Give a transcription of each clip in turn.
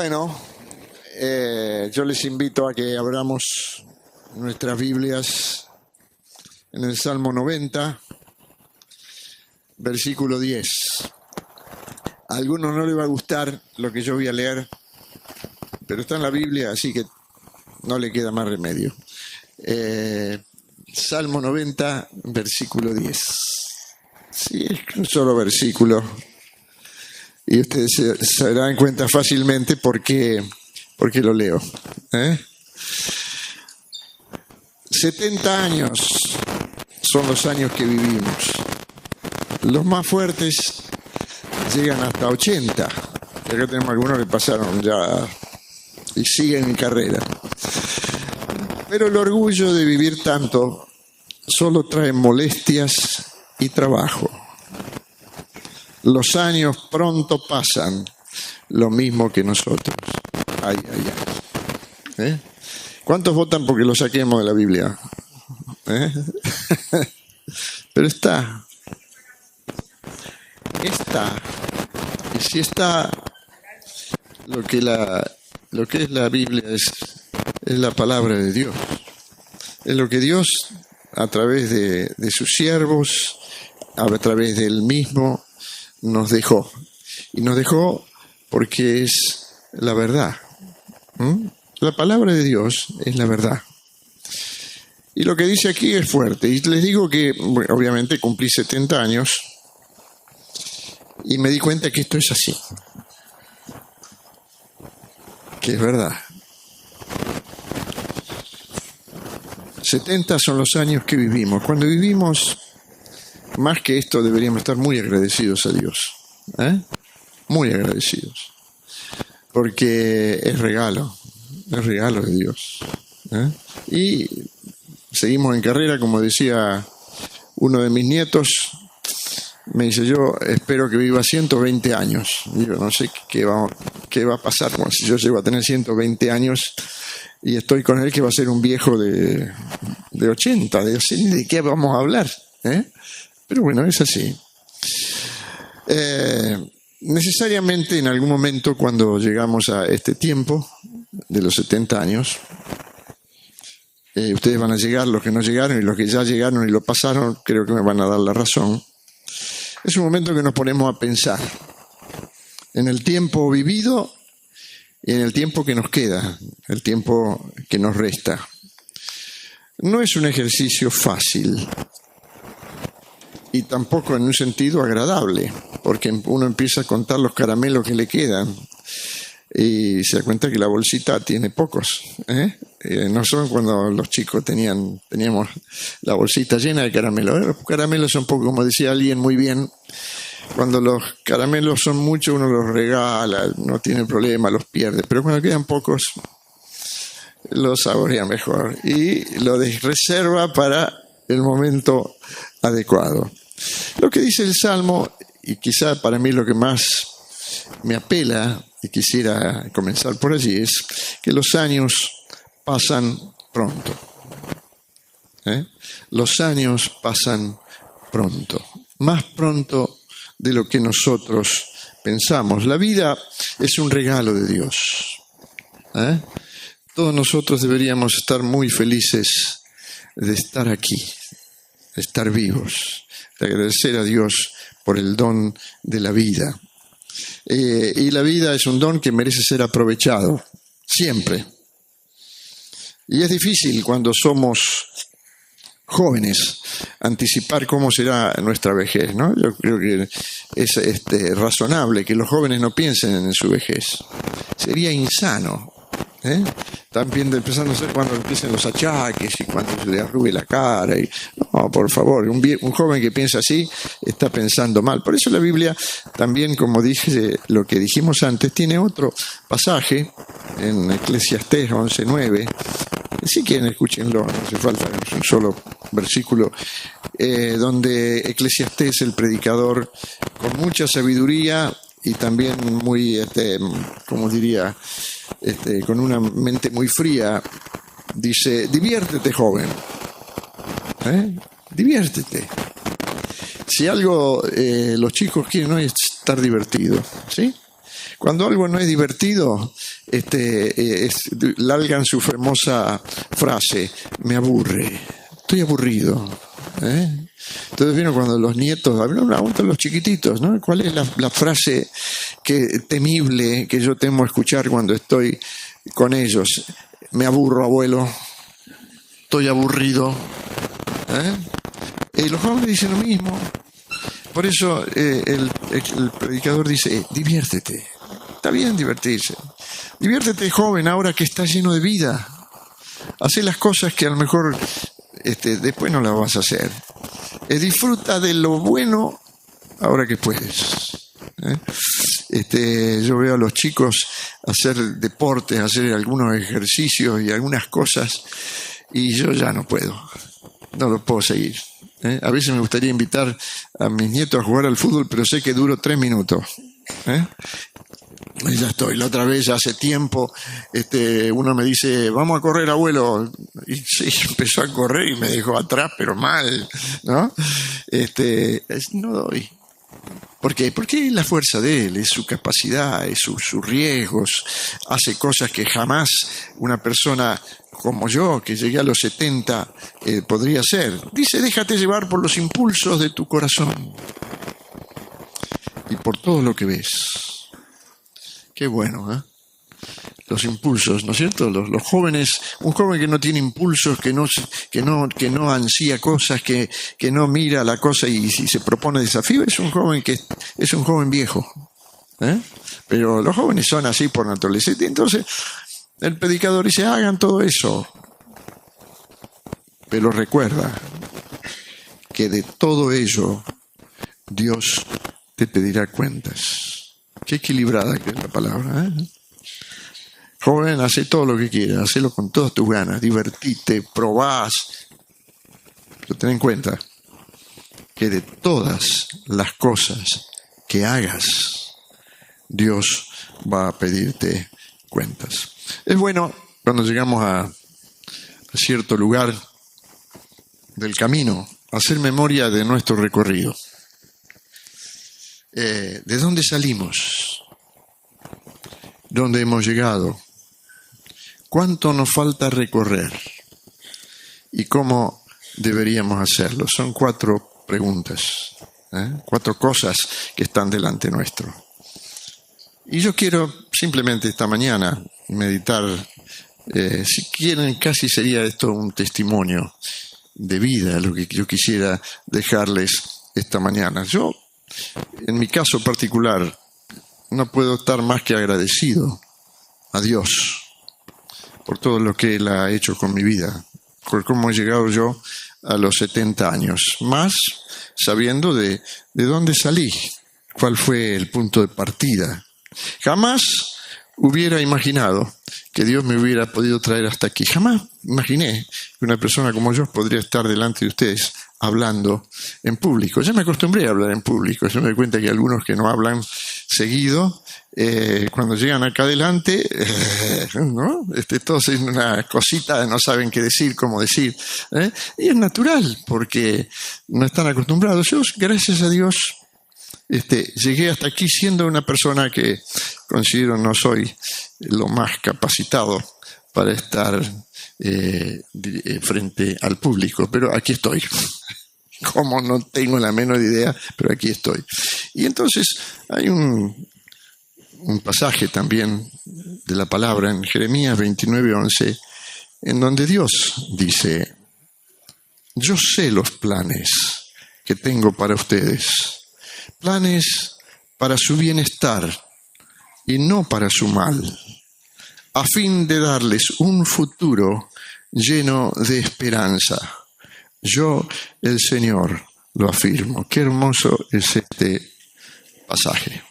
Bueno, yo les invito a que abramos nuestras Biblias en el Salmo 90, versículo 10. A algunos no les va a gustar lo que yo voy a leer, pero está en la Biblia, así que no le queda más remedio. Salmo 90, versículo 10. Sí, es un solo versículo. Y ustedes se darán cuenta fácilmente por qué lo leo. 70 años son los años que vivimos. Los más fuertes llegan hasta 80. Acá tenemos algunos que pasaron ya y siguen en carrera. Pero el orgullo de vivir tanto solo trae molestias y trabajo. Los años pronto pasan, lo mismo que nosotros. Ay, ay, ay. ¿Cuántos votan porque lo saquemos de la Biblia? Pero está. Y si está, lo que es la Biblia es la palabra de Dios. Es lo que Dios, a través de sus siervos, a través de Él mismo, nos dejó. Y nos dejó porque es la verdad. La palabra de Dios es la verdad. Y lo que dice aquí es fuerte. Y les digo que, bueno, obviamente cumplí 70 años y me di cuenta que esto es así. Que es verdad. 70 son los años que vivimos. Cuando vivimos más que esto deberíamos estar muy agradecidos a Dios. Muy agradecidos. Porque es regalo de Dios. Y seguimos en carrera, como decía uno de mis nietos, me dice, yo espero que viva 120 años. Digo, no sé qué va a pasar si yo llego a tener 120 años y estoy con él, que va a ser un viejo de 80, ¿de qué vamos a hablar? Pero bueno, es así. Necesariamente en algún momento, cuando llegamos a este tiempo de los 70 años, ustedes van a llegar, los que no llegaron y los que ya llegaron y lo pasaron, creo que me van a dar la razón. Es un momento que nos ponemos a pensar en el tiempo vivido y en el tiempo que nos queda, el tiempo que nos resta. No es un ejercicio fácil y tampoco en un sentido agradable, porque uno empieza a contar los caramelos que le quedan y se da cuenta que la bolsita tiene pocos. No son cuando los chicos teníamos la bolsita llena de caramelos. Los caramelos son pocos, como decía alguien muy bien. Cuando los caramelos son muchos, uno los regala, no tiene problema, los pierde. Pero cuando quedan pocos, los saborea mejor y lo reserva para el momento adecuado. Lo que dice el Salmo, y quizá para mí lo que más me apela, y quisiera comenzar por allí, es que los años pasan pronto. Los años pasan pronto, más pronto de lo que nosotros pensamos. La vida es un regalo de Dios. Todos nosotros deberíamos estar muy felices de estar aquí, de estar vivos, de agradecer a Dios por el don de la vida. Y la vida es un don que merece ser aprovechado, siempre. Y es difícil cuando somos jóvenes anticipar cómo será nuestra vejez, ¿no? Yo creo que es razonable que los jóvenes no piensen en su vejez. Sería insano. También empezando a ser cuando empiecen los achaques y cuando se le arrugue la cara. No, por favor, un joven que piensa así está pensando mal. Por eso la Biblia también, como dije, lo que dijimos antes, tiene otro pasaje en Eclesiastés 11:9. Si quieren, escúchenlo, no hace falta, es un solo versículo, donde Eclesiastés, el predicador, con mucha sabiduría y también muy, como diría, con una mente muy fría, dice, diviértete, joven. Diviértete. Si algo los chicos quieren hoy es estar divertido, ¿sí? Cuando algo no es divertido, largan su famosa frase, me aburre, estoy aburrido. Entonces, ¿vieron cuando los nietos, aún los chiquititos, ¿no? ¿Cuál es la frase temible que yo temo escuchar cuando estoy con ellos? Me aburro, abuelo, estoy aburrido. Los jóvenes dicen lo mismo. Por eso el predicador dice, diviértete. Está bien divertirse. Diviértete, joven, ahora que estás lleno de vida. Hacé las cosas que a lo mejor después no las vas a hacer. Disfruta de lo bueno ahora que puedes. Yo veo a los chicos hacer deportes, hacer algunos ejercicios y algunas cosas, y yo ya no puedo. No lo puedo seguir. A veces me gustaría invitar a mis nietos a jugar al fútbol, pero sé que duro 3 minutos. Y ya estoy. La otra vez, hace tiempo, uno me dice, vamos a correr, abuelo. Y sí, empezó a correr y me dejó atrás, pero mal, ¿no? No doy. ¿Por qué? Porque es la fuerza de él, es su capacidad, es sus riesgos. Hace cosas que jamás una persona como yo, que llegué a los 70, podría hacer. Dice, déjate llevar por los impulsos de tu corazón y por todo lo que ves. Qué bueno, ¿eh? Los impulsos, ¿no es cierto? Los jóvenes, un joven que no tiene impulsos, que no ansía cosas, que no mira la cosa y se propone desafío, es un joven viejo. Pero los jóvenes son así por naturaleza. Entonces, el predicador dice, hagan todo eso. Pero recuerda que de todo ello Dios te pedirá cuentas. Qué equilibrada que es la palabra, Joven, hace todo lo que quieras, hacelo con todas tus ganas, divertite, probás. Pero ten en cuenta que de todas las cosas que hagas, Dios va a pedirte cuentas. Es bueno cuando llegamos a cierto lugar del camino, hacer memoria de nuestro recorrido. ¿De dónde salimos? ¿Dónde hemos llegado? ¿Cuánto nos falta recorrer? ¿Y cómo deberíamos hacerlo? Son 4 preguntas, 4 cosas que están delante nuestro. Y yo quiero simplemente esta mañana meditar, si quieren, casi sería esto un testimonio de vida, lo que yo quisiera dejarles esta mañana. Yo, en mi caso particular, no puedo estar más que agradecido a Dios por todo lo que Él ha hecho con mi vida, por cómo he llegado yo a los 70 años, más sabiendo de dónde salí, cuál fue el punto de partida. Jamás hubiera imaginado que Dios me hubiera podido traer hasta aquí. Jamás imaginé que una persona como yo podría estar delante de ustedes hablando en público. Ya me acostumbré a hablar en público. Yo me doy cuenta que algunos que no hablan seguido, cuando llegan acá adelante, ¿no? Todos en una cosita, no saben qué decir, cómo decir. Y es natural, porque no están acostumbrados. Yo, gracias a Dios, llegué hasta aquí siendo una persona que considero no soy lo más capacitado para estar frente al público, pero aquí estoy. Como no tengo la menor idea, pero aquí estoy. Y entonces hay un pasaje también de la palabra en Jeremías 29:11, en donde Dios dice, yo sé los planes que tengo para ustedes, planes para su bienestar y no para su mal, a fin de darles un futuro lleno de esperanza. Yo, el Señor, lo afirmo. Qué hermoso es este pasaje.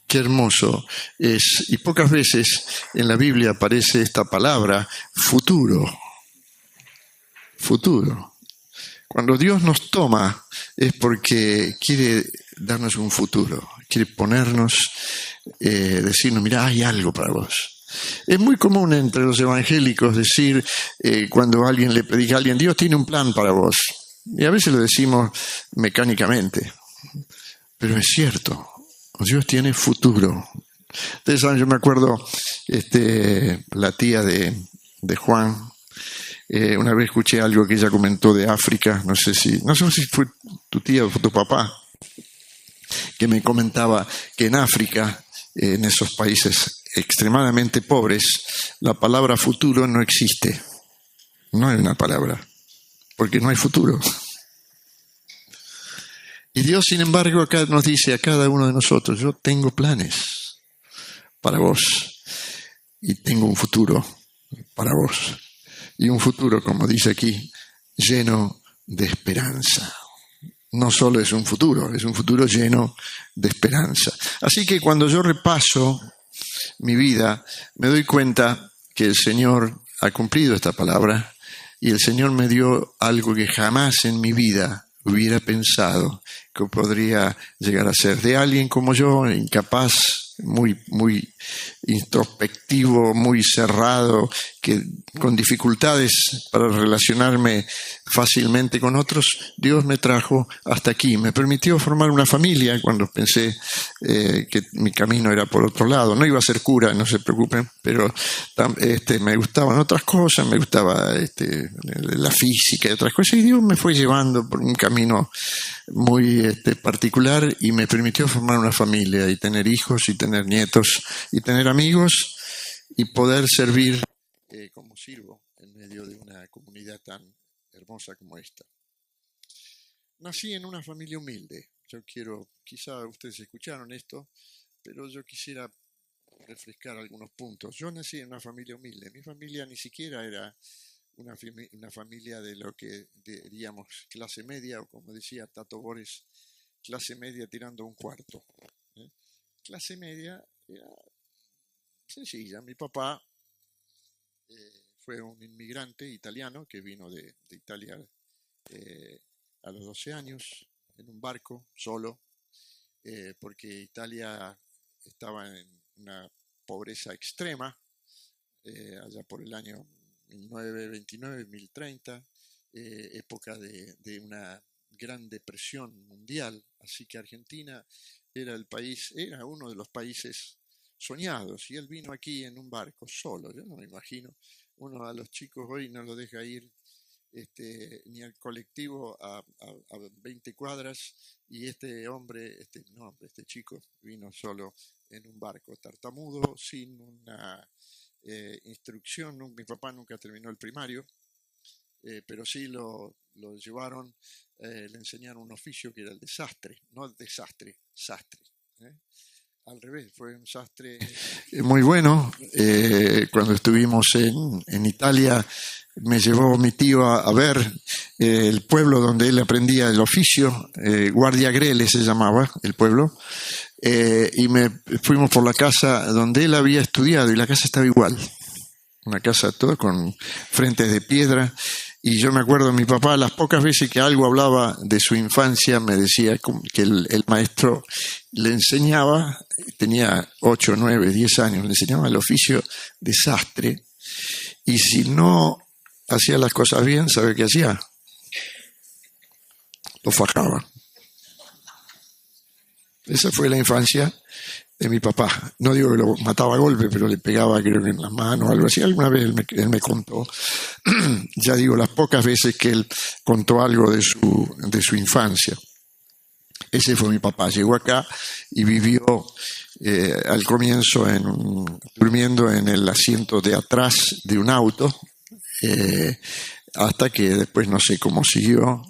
Qué hermoso es. Y pocas veces en la Biblia aparece esta palabra, futuro. Futuro. Cuando Dios nos toma es porque quiere darnos un futuro. Quiere ponernos, decirnos, mira, hay algo para vos. Es muy común entre los evangélicos decir, cuando alguien le predica a alguien, Dios tiene un plan para vos. Y a veces lo decimos mecánicamente. Pero es cierto, Dios tiene futuro. Ustedes saben, yo me acuerdo, la tía de Juan, una vez escuché algo que ella comentó de África, no sé si fue tu tía o fue tu papá, que me comentaba que en África, en esos países extremadamente pobres, la palabra futuro no existe. No hay una palabra, porque no hay futuro. Y Dios, sin embargo, acá nos dice a cada uno de nosotros, yo tengo planes para vos y tengo un futuro para vos. Y un futuro, como dice aquí, lleno de esperanza. No solo es un futuro lleno de esperanza. Así que cuando yo repaso mi vida, me doy cuenta que el Señor ha cumplido esta palabra y el Señor me dio algo que jamás en mi vida hubiera pensado que podría llegar a ser. De alguien como yo, incapaz, muy introspectivo, muy cerrado, que con dificultades para relacionarme fácilmente con otros, Dios me trajo hasta aquí. Me permitió formar una familia cuando pensé que mi camino era por otro lado. No iba a ser cura, no se preocupen, pero me gustaban otras cosas, me gustaba la física y otras cosas, y Dios me fue llevando por un camino muy particular y me permitió formar una familia y tener hijos y tener nietos y tener amigos y poder servir como sirvo en medio de una comunidad tan hermosa como esta. Nací en una familia humilde. Quizá ustedes escucharon esto, pero yo quisiera refrescar algunos puntos. Yo nací en una familia humilde. Mi familia ni siquiera era una familia de lo que diríamos clase media, o como decía Tato Bores, clase media tirando un cuarto. Clase media era sencilla. Mi papá fue un inmigrante italiano que vino de Italia a los 12 años en un barco solo, porque Italia estaba en una pobreza extrema allá por el año 1929, 1030, época de una gran depresión mundial. Así que Argentina era uno de los países soñados, y él vino aquí en un barco solo. Yo no me imagino, uno a los chicos hoy no lo deja ir ni al colectivo a 20 cuadras, y este chico vino solo en un barco, tartamudo, sin una instrucción. Mi papá nunca terminó el primario, pero sí lo llevaron, le enseñaron un oficio que era el de sastre, no desastre, sastre. Al revés, fue un sastre muy bueno. Cuando estuvimos en Italia, me llevó mi tío a ver el pueblo donde él aprendía el oficio, Guardiagrele se llamaba el pueblo, y fuimos por la casa donde él había estudiado, y la casa estaba igual, una casa toda con frentes de piedra. Y yo me acuerdo de mi papá, las pocas veces que algo hablaba de su infancia, me decía que el maestro le enseñaba, tenía 8, 9, 10 años, le enseñaba el oficio de sastre, y si no hacía las cosas bien, ¿sabe qué hacía? Lo fajaba. Esa fue la infancia de mi papá. No digo que lo mataba a golpe, pero le pegaba, creo que en las manos o algo así. Alguna vez él me contó, ya digo, las pocas veces que él contó algo de su infancia. Ese fue mi papá. Llegó acá y vivió al comienzo durmiendo en el asiento de atrás de un auto, hasta que después no sé cómo siguió,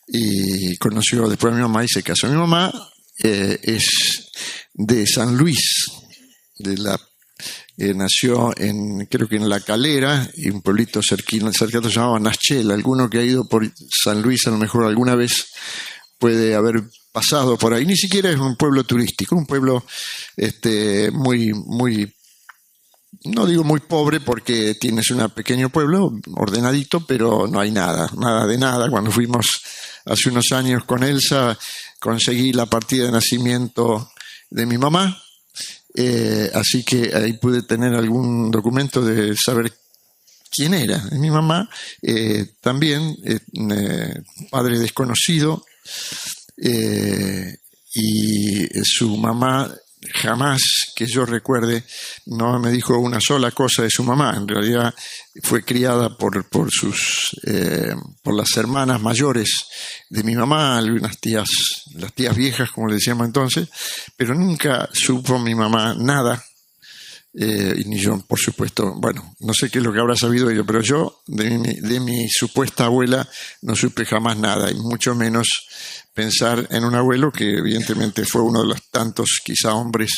y conoció después a mi mamá y se casó. Mi mamá es de San Luis, nació creo que en La Calera, y un pueblito cercano se llamaba Naschel. Alguno que ha ido por San Luis a lo mejor alguna vez puede haber pasado por ahí. Ni siquiera es un pueblo turístico, un pueblo muy, no digo muy pobre, porque tienes un pequeño pueblo ordenadito, pero no hay nada de nada. Cuando fuimos hace unos años con Elsa, conseguí la partida de nacimiento de mi mamá, así que ahí pude tener algún documento de saber quién era. Mi mamá también, padre desconocido, y su mamá jamás que yo recuerde no me dijo una sola cosa de su mamá. En realidad fue criada por las hermanas mayores de mi mamá, algunas tías, las tías viejas, como le decíamos entonces, pero nunca supo mi mamá nada. Y ni yo, por supuesto, bueno, no sé qué es lo que habrá sabido ella, pero yo de mi supuesta abuela no supe jamás nada, y mucho menos pensar en un abuelo que evidentemente fue uno de los tantos, quizá, hombres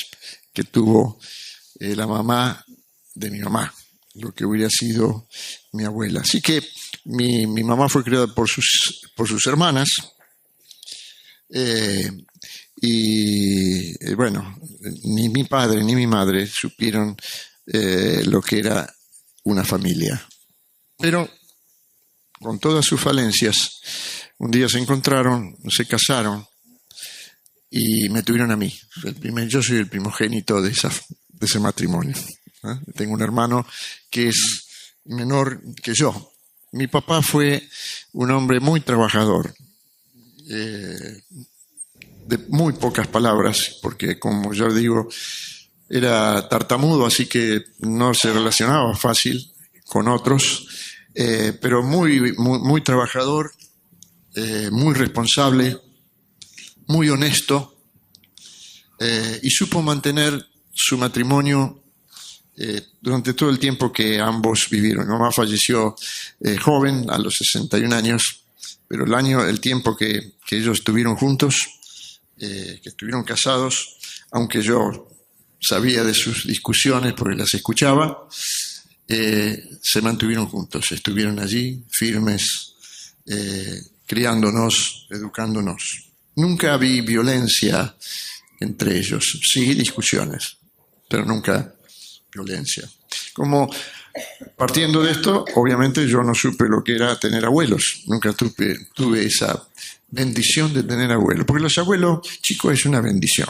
que tuvo la mamá de mi mamá, lo que hubiera sido mi abuela. Así que mi mamá fue criada por sus hermanas, y bueno, ni mi padre ni mi madre supieron lo que era una familia. Pero con todas sus falencias, un día se encontraron, se casaron y me tuvieron a mí. Yo soy el primogénito de ese matrimonio. Tengo un hermano que es menor que yo. Mi papá fue un hombre muy trabajador, de muy pocas palabras, porque, como yo digo, era tartamudo, así que no se relacionaba fácil con otros, pero muy trabajador, muy responsable, muy honesto, y supo mantener su matrimonio durante todo el tiempo que ambos vivieron. Mi mamá falleció joven, a los 61 años, pero el tiempo que ellos estuvieron juntos, que estuvieron casados, aunque yo sabía de sus discusiones porque las escuchaba, se mantuvieron juntos, estuvieron allí firmes, criándonos, educándonos. Nunca vi violencia entre ellos, sí discusiones, pero nunca violencia. Como partiendo de esto, obviamente yo no supe lo que era tener abuelos, nunca tuve esa bendición de tener abuelos, porque los abuelos, chicos, es una bendición.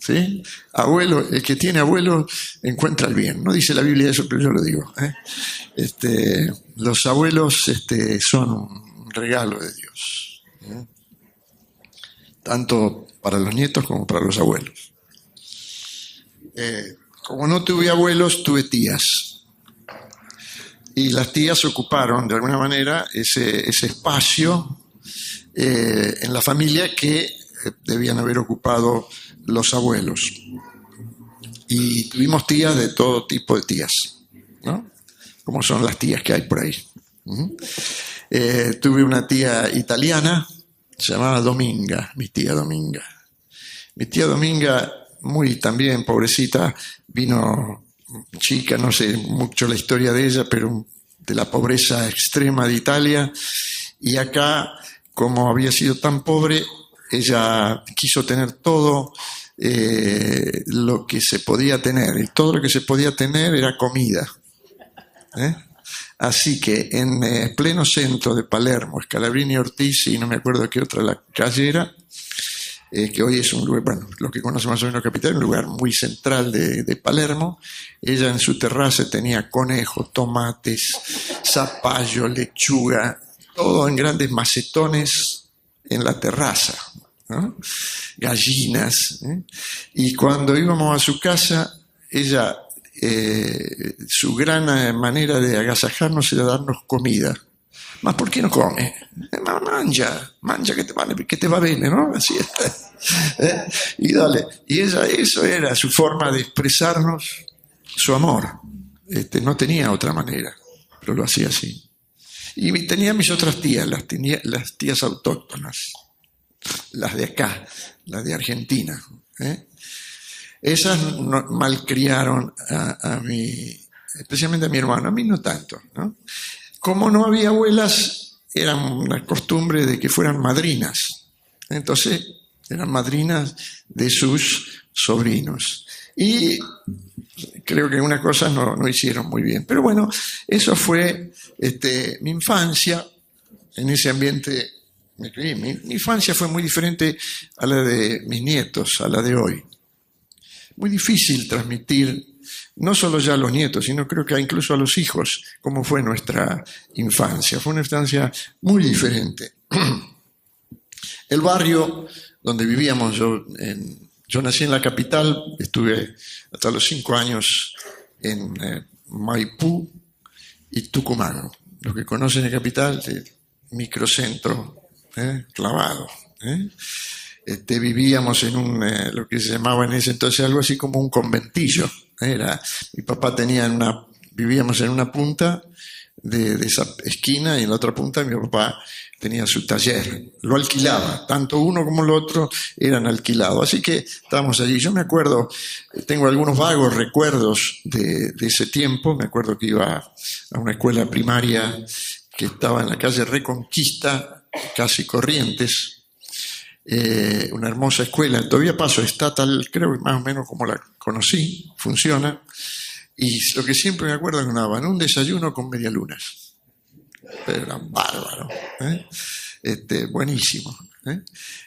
¿Sí? Abuelo, el que tiene abuelos encuentra el bien. No dice la Biblia eso, pero yo lo digo. Los abuelos son un regalo de Dios, tanto para los nietos como para los abuelos. Como no tuve abuelos, tuve tías. Y las tías ocuparon, de alguna manera, ese espacio en la familia que debían haber ocupado los abuelos. Y tuvimos tías de todo tipo de tías, ¿no? Como son las tías que hay por ahí. Tuve una tía italiana, se llamaba Dominga, mi tía Dominga. Mi tía Dominga, muy también pobrecita, vino chica, no sé mucho la historia de ella, pero de la pobreza extrema de Italia, y acá, como había sido tan pobre, ella quiso tener todo lo que se podía tener, y todo lo que se podía tener era comida. Así que en pleno centro de Palermo, Scalabrini Ortiz, y no me acuerdo qué otra la calle era, que hoy es un lugar, bueno, lo que conoce más o menos capital, un lugar muy central de Palermo. Ella en su terraza tenía conejos, tomates, zapallo, lechuga, todo en grandes macetones en la terraza, ¿no? Gallinas. Y cuando íbamos a su casa, ella, su gran manera de agasajarnos era darnos comida. Ma ¿por qué no come? Ma mangia que te va bene, ¿no? Así y dale. Y ella, eso era su forma de expresarnos su amor. No tenía otra manera, pero lo hacía así. Y tenía mis otras tías, las tías autóctonas, las de acá, las de Argentina. Esas malcriaron a mí, especialmente a mi hermano, a mí no tanto, ¿no? Como no había abuelas, era una costumbre de que fueran madrinas. Entonces, eran madrinas de sus sobrinos. Y creo que unas cosas no hicieron muy bien. Pero bueno, eso fue mi infancia. En ese ambiente me crié. Mi infancia fue muy diferente a la de mis nietos, a la de hoy. Muy difícil transmitir, no solo ya a los nietos, sino creo que incluso a los hijos, cómo fue nuestra infancia. Fue una infancia muy diferente. El barrio donde vivíamos, yo Yo nací en la capital, estuve hasta los 5 años en Maipú y Tucumán. Los que conocen la capital, el microcentro, clavado. Vivíamos en lo que se llamaba en ese entonces algo así como un conventillo. Mi papá vivíamos en una punta de esa esquina y en la otra punta mi papá tenía su taller, lo alquilaba, tanto uno como el otro eran alquilados, así que estábamos allí. Yo me acuerdo, tengo algunos vagos recuerdos de ese tiempo. Me acuerdo que iba a una escuela primaria que estaba en la calle Reconquista, casi Corrientes, una hermosa escuela, todavía paso, está tal, creo que más o menos como la conocí, funciona, y lo que siempre me acuerdo es que daban un desayuno con medialunas. Pero eran bárbaros, buenísimo.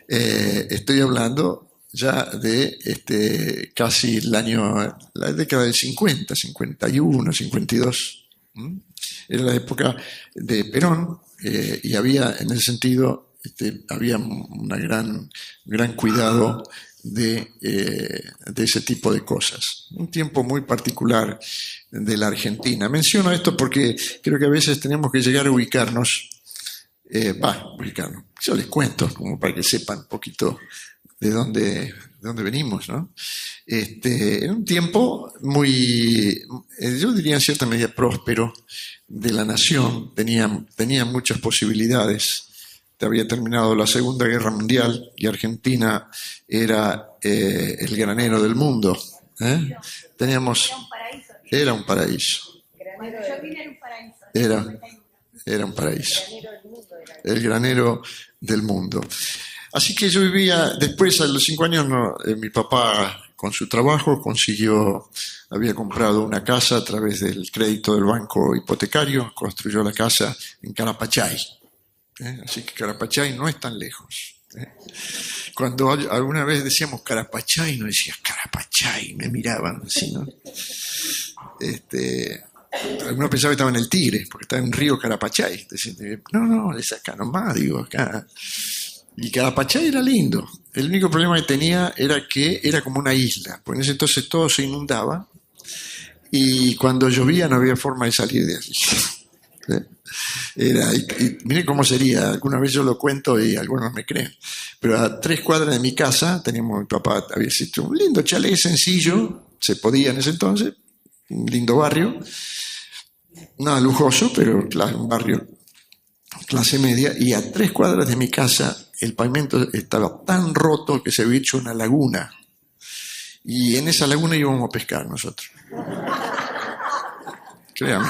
Estoy hablando ya de casi la década del 50, 51, 52. Era la época de Perón, y había, en ese sentido, había un gran cuidado de ese tipo de cosas. Un tiempo muy particular de la Argentina. Menciono esto porque creo que a veces tenemos que llegar a ubicarnos. Yo les cuento, como para que sepan un poquito de dónde venimos, ¿no? En un tiempo muy, yo diría en cierta medida próspero de la nación, tenía muchas posibilidades. Había terminado la Segunda Guerra Mundial y Argentina era el granero del mundo. Era un paraíso. Yo vine en un paraíso. Era un paraíso. El granero del mundo. Así que yo vivía, después a los 5 años, mi papá con su trabajo había comprado una casa a través del crédito del banco hipotecario, construyó la casa en Carapachay. Así que Carapachay no es tan lejos. Cuando alguna vez decíamos Carapachay, no decías Carapachay, me miraban así, ¿no? Algunos pensaban que estaba en el Tigre, porque estaba en un río Carapachay. Decían, no, es acá nomás, digo, acá. Y Carapachay era lindo. El único problema que tenía era que era como una isla, porque en ese entonces todo se inundaba y cuando llovía no había forma de salir de allí. Y miren cómo sería, alguna vez yo lo cuento y algunos me creen, pero a 3 cuadras de mi casa mi papá había hecho un lindo chalet sencillo, se podía en ese entonces, un lindo barrio, nada lujoso, pero un barrio clase media, y a 3 cuadras de mi casa el pavimento estaba tan roto que se había hecho una laguna, y en esa laguna íbamos a pescar nosotros. Créanme.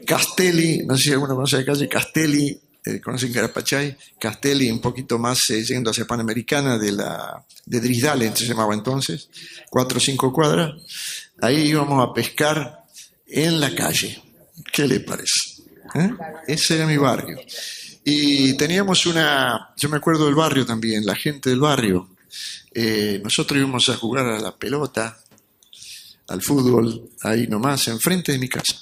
Castelli, no sé si alguno conoce la calle Castelli, conocen Carapachay, Castelli un poquito más yendo hacia Panamericana de Drisdalen se llamaba entonces, 4 o 5 cuadras, ahí íbamos a pescar en la calle. ¿Qué le parece? Ese era mi barrio. Y teníamos yo me acuerdo del barrio también, la gente del barrio, nosotros íbamos a jugar a la pelota, al fútbol, ahí nomás, enfrente de mi casa.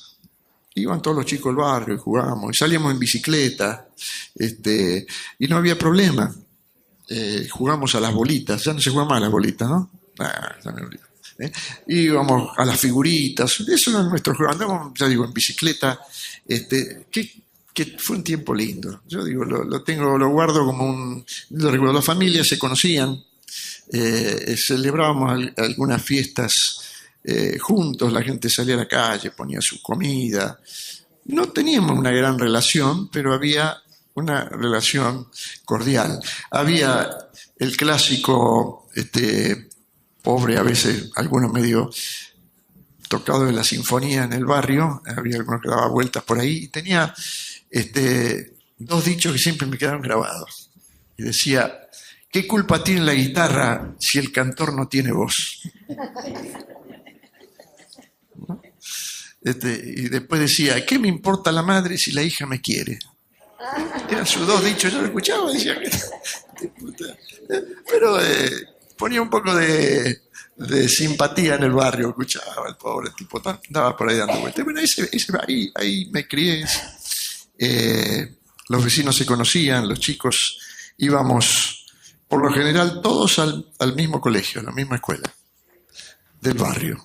Iban todos los chicos del barrio y jugábamos, y salíamos en bicicleta, y no había problema. Jugamos a las bolitas, ya no se juega más a las bolitas, ¿no? Ya me olvidé. Íbamos a las figuritas, eso era nuestro juego, andábamos, ya digo, en bicicleta, que fue un tiempo lindo. Yo digo, lo guardo como un lindo recuerdo. Las familias se conocían, celebrábamos algunas fiestas juntos, la gente salía a la calle, ponía su comida. No teníamos una gran relación, pero había una relación cordial. Había el clásico, pobre, a veces algunos medio tocados de la sinfonía en el barrio, había algunos que daban vueltas por ahí, y tenía 2 dichos que siempre me quedaron grabados. Y decía, ¿qué culpa tiene la guitarra si el cantor no tiene voz? ¿No? Y después decía, ¿qué me importa la madre si la hija me quiere? Eran sus 2 dichos, yo lo escuchaba y decía, pero ponía un poco de simpatía en el barrio, escuchaba el pobre tipo, andaba por ahí dando vueltas. Bueno, ahí me crié. Los vecinos se conocían, los chicos íbamos por lo general todos al mismo colegio, a la misma escuela del barrio.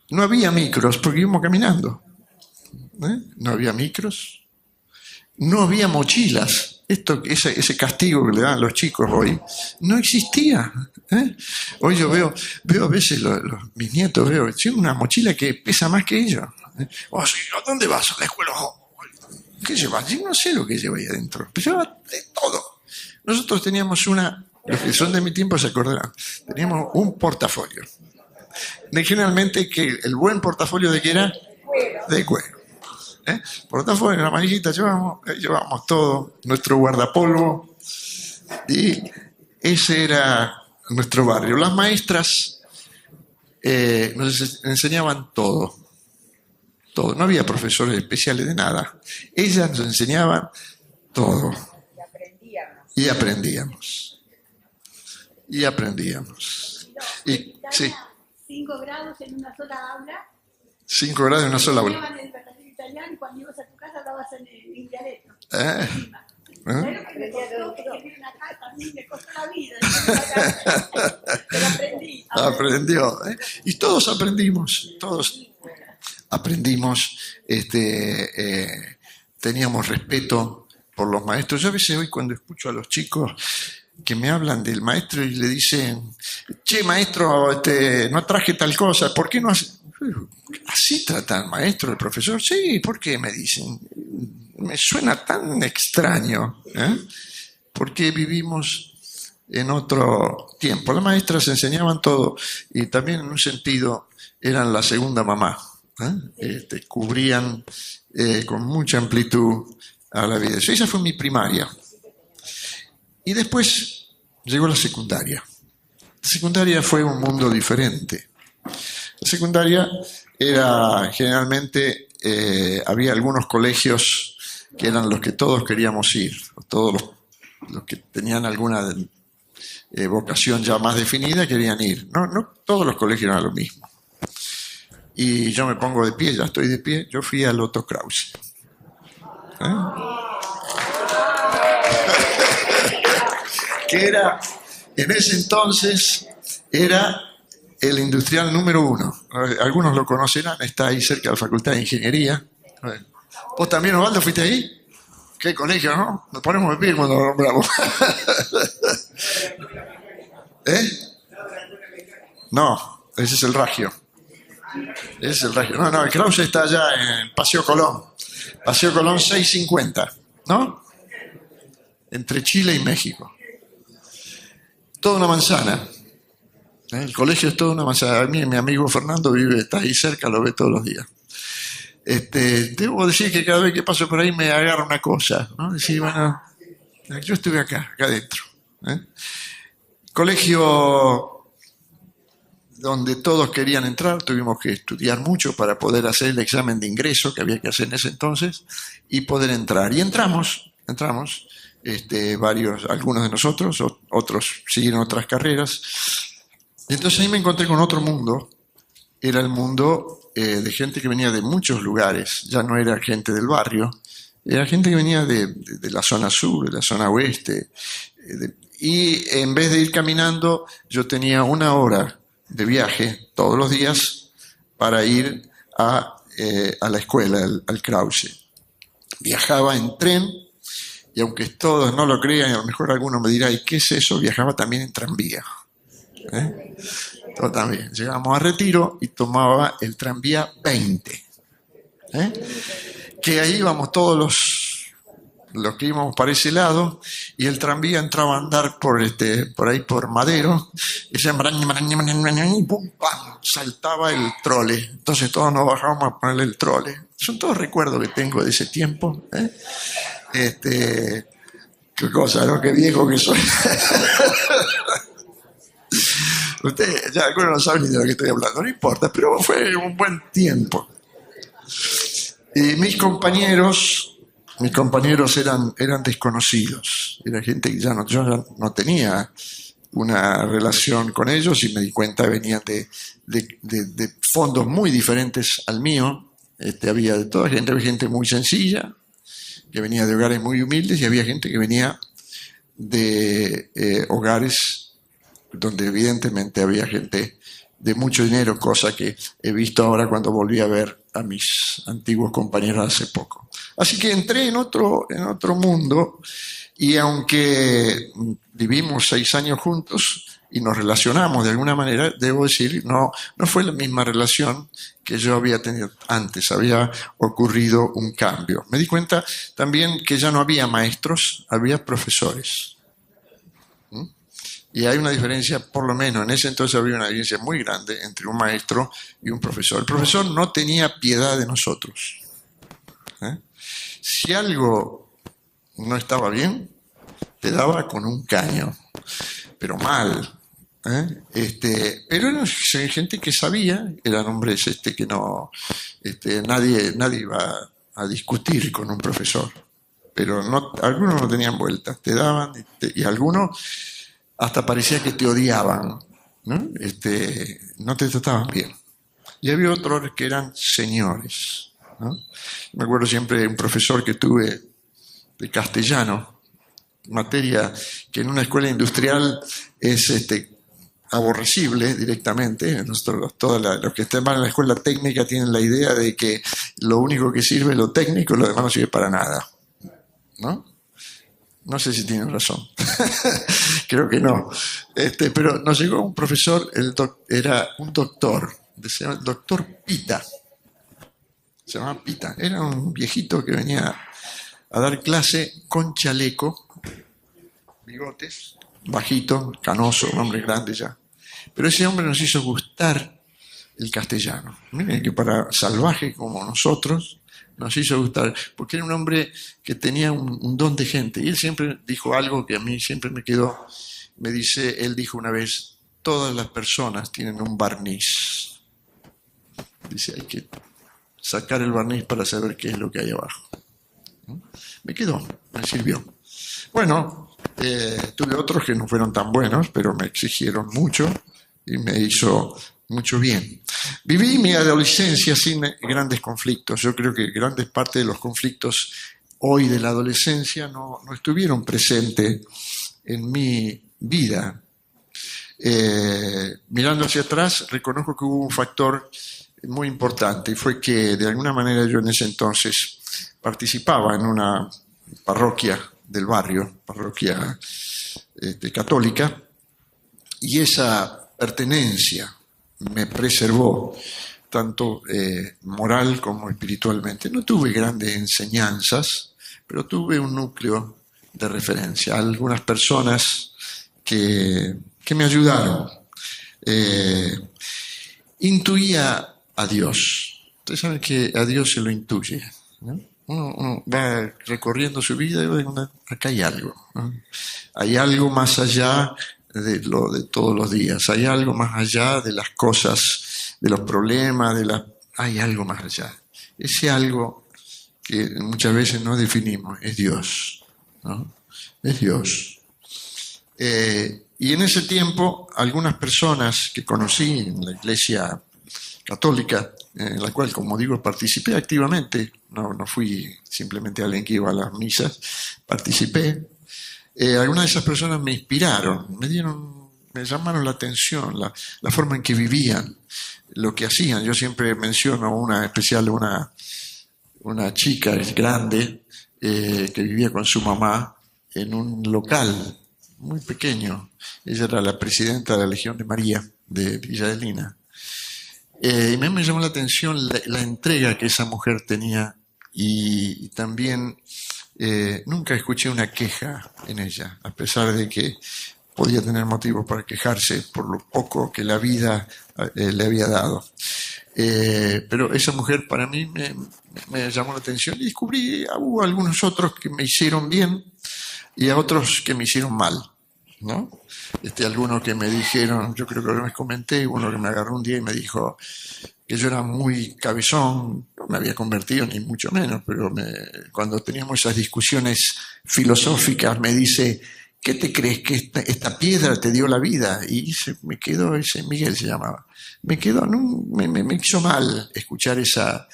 No había micros porque íbamos caminando. No había micros, no había mochilas. Ese castigo que le dan a los chicos hoy no existía. Hoy yo veo a veces mis nietos, tienen una mochila que pesa más que ellos. Oh, sí, ¿a dónde vas? A la escuela. Oh, ¿qué llevas? Yo no sé lo que lleva ahí adentro, pero lleva de todo. Nosotros teníamos los que son de mi tiempo se acordarán, teníamos un portafolio. Generalmente el buen portafolio de qué era? De cuero. Portafolio, la manijita, llevamos todo, nuestro guardapolvo, y ese era nuestro barrio. Las maestras nos enseñaban todo, no había profesores especiales de nada, ellas nos enseñaban todo. Y aprendíamos. Y, sí. 5 grados en una sola aula. 5 grados en una sola aula. El verdadero italiano y cuando ibas a tu casa hablabas en dialecto. ¿Eh? Pero me costó que escribir una carta, a mí me costó la vida. Pero aprendí. Aprendió. Y todos aprendimos. Teníamos respeto por los maestros. Yo a veces hoy cuando escucho a los chicos que me hablan del maestro y le dicen, che maestro, no traje tal cosa, ¿por qué no hace? ¿Así trata el maestro, el profesor? Sí, ¿por qué? Me dicen. Me suena tan extraño, porque vivimos en otro tiempo. Las maestras enseñaban todo y también en un sentido eran la segunda mamá. Cubrían con mucha amplitud a la vida. Esa fue mi primaria. Y después llegó la secundaria. La secundaria fue un mundo diferente. La secundaria era generalmente, había algunos colegios que eran los que todos queríamos ir, todos los que tenían alguna vocación ya más definida querían ir. No todos los colegios eran lo mismo. Y yo me pongo de pie, ya estoy de pie, yo fui al Otto Krause. Que era, en ese entonces, era el industrial número 1. Algunos lo conocerán, está ahí cerca de la Facultad de Ingeniería. ¿Vos también, Osvaldo, fuiste ahí? ¿Qué colegio, no? Nos ponemos de pie cuando lo nombramos. No, ese es el Ragio. No, el Krause está allá en Paseo Colón. Paseo Colón 650, ¿no? Entre Chile y México. Toda una manzana. El colegio es toda una manzana. A mí, mi amigo Fernando está ahí cerca, lo ve todos los días. Debo decir que cada vez que paso por ahí me agarra una cosa, ¿no? Decir, bueno, yo estuve acá adentro. Colegio donde todos querían entrar, tuvimos que estudiar mucho para poder hacer el examen de ingreso que había que hacer en ese entonces y poder entrar. Y entramos, algunos de nosotros, otros siguieron otras carreras. Y entonces ahí me encontré con otro mundo. Era el mundo de gente que venía de muchos lugares, ya no era gente del barrio, era gente que venía de la zona sur, de la zona oeste. Y en vez de ir caminando, yo tenía 1 hora de viaje todos los días para ir a la escuela, al Krause. Viajaba en tren, y aunque todos no lo crean, a lo mejor alguno me dirá, ¿y qué es eso? Viajaba también en tranvía. Yo también. Llegamos a Retiro y tomaba el tranvía 20. Que ahí íbamos todos los que íbamos para ese lado, y el tranvía entraba a andar por ahí por Madero, y pum, pam, saltaba el trole. Entonces todos nos bajábamos a ponerle el trole. Son todos recuerdos que tengo de ese tiempo. Qué cosa, ¿no? Qué viejo que soy. Ustedes ya algunos no saben ni de lo que estoy hablando, no importa, pero fue un buen tiempo. Y mis compañeros eran desconocidos, era gente que yo ya no tenía una relación con ellos, y me di cuenta que venían de fondos muy diferentes al mío. Había de toda gente, había gente muy sencilla, que venía de hogares muy humildes, y había gente que venía de hogares donde evidentemente había gente de mucho dinero, cosa que he visto ahora cuando volví a ver a mis antiguos compañeros hace poco. Así que entré en otro mundo, y aunque vivimos 6 años juntos y nos relacionamos de alguna manera, debo decir, no fue la misma relación que yo había tenido antes. Había ocurrido un cambio. Me di cuenta también que ya no había maestros, había profesores. Y hay una diferencia, por lo menos en ese entonces había una diferencia muy grande entre un maestro y un profesor. El profesor no tenía piedad de nosotros. Si algo no estaba bien, te daba con un caño, pero mal. Pero eran gente que sabía, eran hombres que no, nadie iba a discutir con un profesor, pero no, algunos no tenían vuelta, te daban y algunos hasta parecía que te odiaban, ¿no? No te trataban bien. Y había otros que eran señores, ¿no? Me acuerdo siempre de un profesor que tuve de castellano, materia que en una escuela industrial es aborrecible directamente. Nosotros, los que están en la escuela técnica tienen la idea de que lo único que sirve es lo técnico, lo demás no sirve para nada, ¿no? No sé si tienen razón. Creo que no. Pero nos llegó un profesor, era un doctor, se llama el doctor Pita. Se llamaba Pita. Era un viejito que venía a dar clase con chaleco, bigotes, bajito, canoso, un hombre grande ya. Pero ese hombre nos hizo gustar el castellano. Miren que para salvaje como nosotros nos hizo gustar, porque era un hombre que tenía un don de gente. Y él siempre dijo algo que a mí siempre me quedó. Él dijo una vez, todas las personas tienen un barniz. Dice, hay que sacar el barniz para saber qué es lo que hay abajo. Me quedó, me sirvió. Bueno, tuve otros que no fueron tan buenos, pero me exigieron mucho y me hizo mucho bien. Viví mi adolescencia sin grandes conflictos. Yo creo que grandes partes de los conflictos hoy de la adolescencia no estuvieron presentes en mi vida. Mirando hacia atrás, reconozco que hubo un factor muy importante, y fue que de alguna manera yo en ese entonces participaba en una parroquia del barrio, parroquia católica, y esa pertenencia me preservó tanto moral como espiritualmente. No tuve grandes enseñanzas, pero tuve un núcleo de referencia, algunas personas que me ayudaron. Intuía a Dios. Ustedes saben que a Dios se lo intuye, ¿no? Uno va recorriendo su vida y ve, acá hay algo, ¿no? Hay algo más allá de lo de todos los días, hay algo más allá de las cosas, de los problemas, hay algo más allá. Ese algo que muchas veces no definimos es Dios, ¿no? Es Dios. Y en ese tiempo, algunas personas que conocí en la iglesia católica, en la cual, como digo, participé activamente, no fui simplemente alguien que iba a las misas, participé. Algunas de esas personas me inspiraron, me llamaron la atención, la forma en que vivían, lo que hacían. Yo siempre menciono una chica grande que vivía con su mamá en un local muy pequeño. Ella era la presidenta de la Legión de María de Villa de Lina. Y me llamó la atención la entrega que esa mujer tenía, y también nunca escuché una queja en ella, a pesar de que podía tener motivos para quejarse por lo poco que la vida le había dado. Pero esa mujer para mí me llamó la atención, y descubrí, hubo algunos otros que me hicieron bien y a otros que me hicieron mal, ¿no? Algunos que me dijeron, yo creo que les comenté, uno que me agarró un día y me dijo que yo era muy cabezón, no me había convertido ni mucho menos, pero cuando teníamos esas discusiones filosóficas me dice, ¿qué te crees que esta piedra te dio la vida? Y me quedó, ese Miguel se llamaba, me hizo mal escuchar esa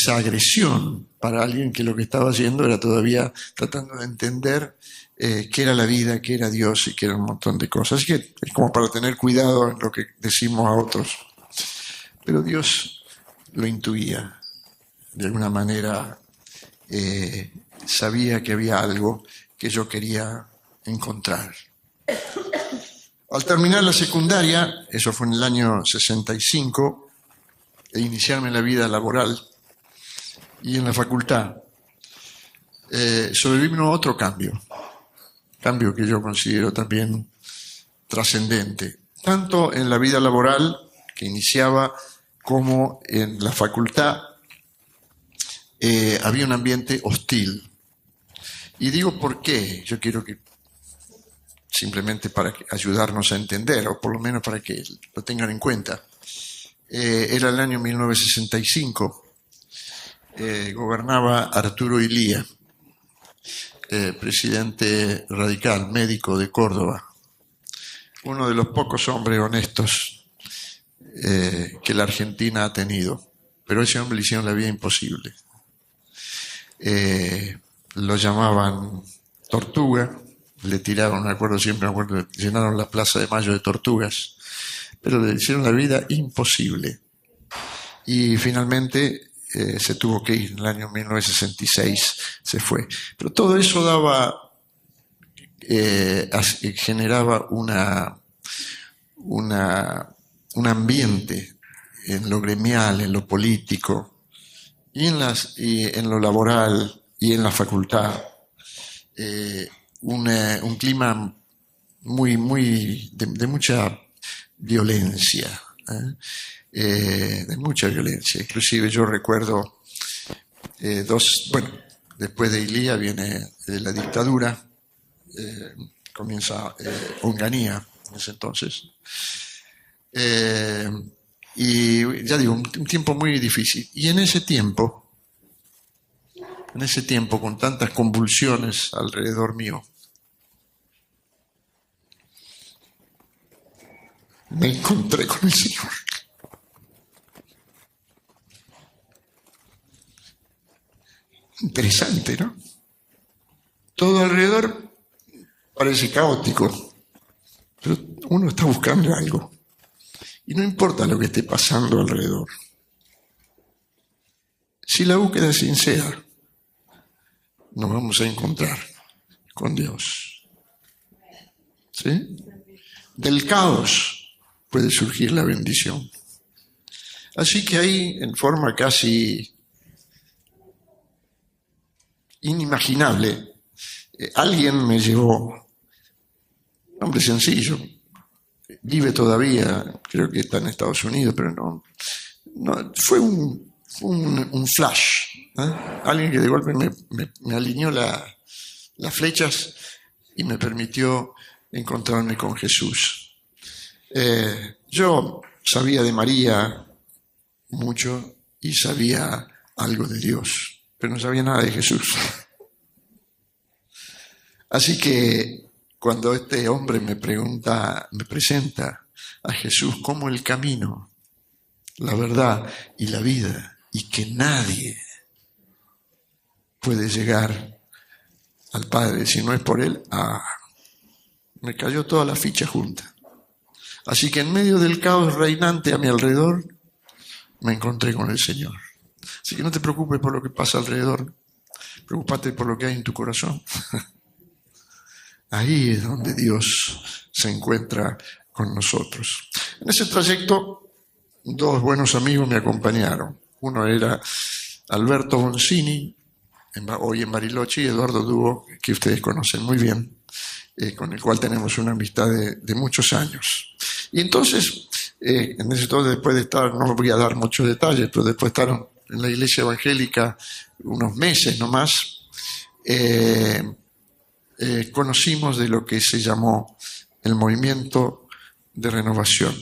agresión para alguien que lo que estaba haciendo era todavía tratando de entender qué era la vida, qué era Dios y qué era un montón de cosas. Así que es como para tener cuidado en lo que decimos a otros. Pero Dios lo intuía. De alguna manera sabía que había algo que yo quería encontrar. Al terminar la secundaria, eso fue en el año 65, e iniciarme en la vida laboral y en la facultad, sobrevino otro cambio que yo considero también trascendente, tanto en la vida laboral que iniciaba como en la facultad. Había un ambiente hostil. Y digo por qué. Yo quiero que simplemente para ayudarnos a entender, o por lo menos para que lo tengan en cuenta. Era el año 1965. Gobernaba Arturo Illia, presidente radical, médico de Córdoba. Uno de los pocos hombres honestos que la Argentina ha tenido. Pero a ese hombre le hicieron la vida imposible. Lo llamaban Tortuga, le tiraron, me acuerdo, llenaron la Plaza de Mayo de tortugas, pero le hicieron la vida imposible. Y finalmente se tuvo que ir, en el año 1966 se fue. Pero todo eso generaba un ambiente en lo gremial, en lo político, y en lo laboral y en la facultad, un clima muy de mucha violencia, de mucha violencia. Inclusive yo recuerdo después de Illia viene la dictadura, comienza Onganía en ese entonces. Y ya digo, un tiempo muy difícil. Y en ese tiempo, con tantas convulsiones alrededor mío, me encontré con el Señor. Interesante, ¿no? Todo alrededor parece caótico, pero uno está buscando algo. Y no importa lo que esté pasando alrededor. Si la búsqueda es sincera, nos vamos a encontrar con Dios. ¿Sí? Del caos puede surgir la bendición. Así que ahí, en forma casi inimaginable, alguien me llevó, un hombre sencillo, vive todavía, creo que está en Estados Unidos, pero no fue un flash, ¿eh? Alguien que de golpe me alineó las flechas y me permitió encontrarme con Jesús. Yo sabía de María mucho y sabía algo de Dios, pero no sabía nada de Jesús. Así que cuando este hombre me presenta a Jesús como el camino, la verdad y la vida, y que nadie puede llegar al Padre si no es por Él, me cayó toda la ficha junta. Así que en medio del caos reinante a mi alrededor, me encontré con el Señor. Así que no te preocupes por lo que pasa alrededor, preocúpate por lo que hay en tu corazón. Ahí es donde Dios se encuentra con nosotros. En ese trayecto, dos buenos amigos me acompañaron. Uno era Alberto Boncini, hoy en Bariloche, y Eduardo Dugo, que ustedes conocen muy bien, con el cual tenemos una amistad de muchos años. Y entonces, en ese todo, después de estar, no voy a dar muchos detalles, pero después de estar en la iglesia evangélica unos meses nomás, conocimos de lo que se llamó el movimiento de renovación.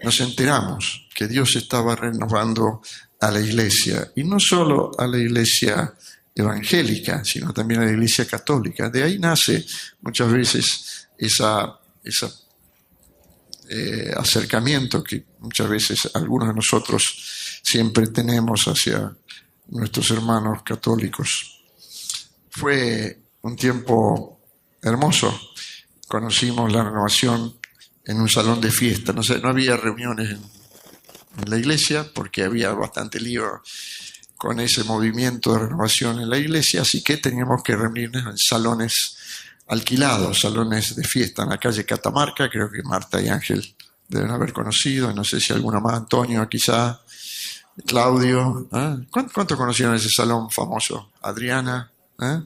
Nos enteramos que Dios estaba renovando a la iglesia, y no solo a la iglesia evangélica, sino también a la iglesia católica. De ahí nace muchas veces ese acercamiento que muchas veces algunos de nosotros siempre tenemos hacia nuestros hermanos católicos. Fue un tiempo hermoso. Conocimos la renovación en un salón de fiesta. No sé, no había reuniones en la iglesia porque había bastante lío con ese movimiento de renovación en la iglesia, así que teníamos que reunirnos en salones alquilados, salones de fiesta en la calle Catamarca. Creo que Marta y Ángel deben haber conocido, no sé si alguno más, Antonio quizá, Claudio. ¿Eh? ¿Cuánto conocieron ese salón famoso? Adriana. ¿Eh?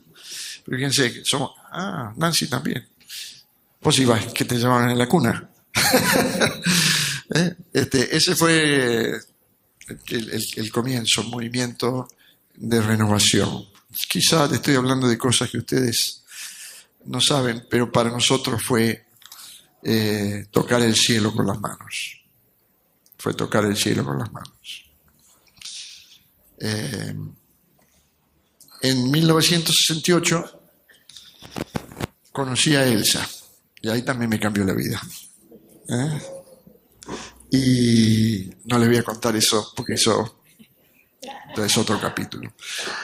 Pero fíjense, somos... Ah, Nancy también. Vos ibas, que te llamaban en la cuna. Ese fue el comienzo, un movimiento de renovación. Quizá te estoy hablando de cosas que ustedes no saben, pero para nosotros fue tocar el cielo con las manos. Fue tocar el cielo con las manos. En 1968 conocí a Elsa y ahí también me cambió la vida. Y no le voy a contar eso porque eso es otro capítulo.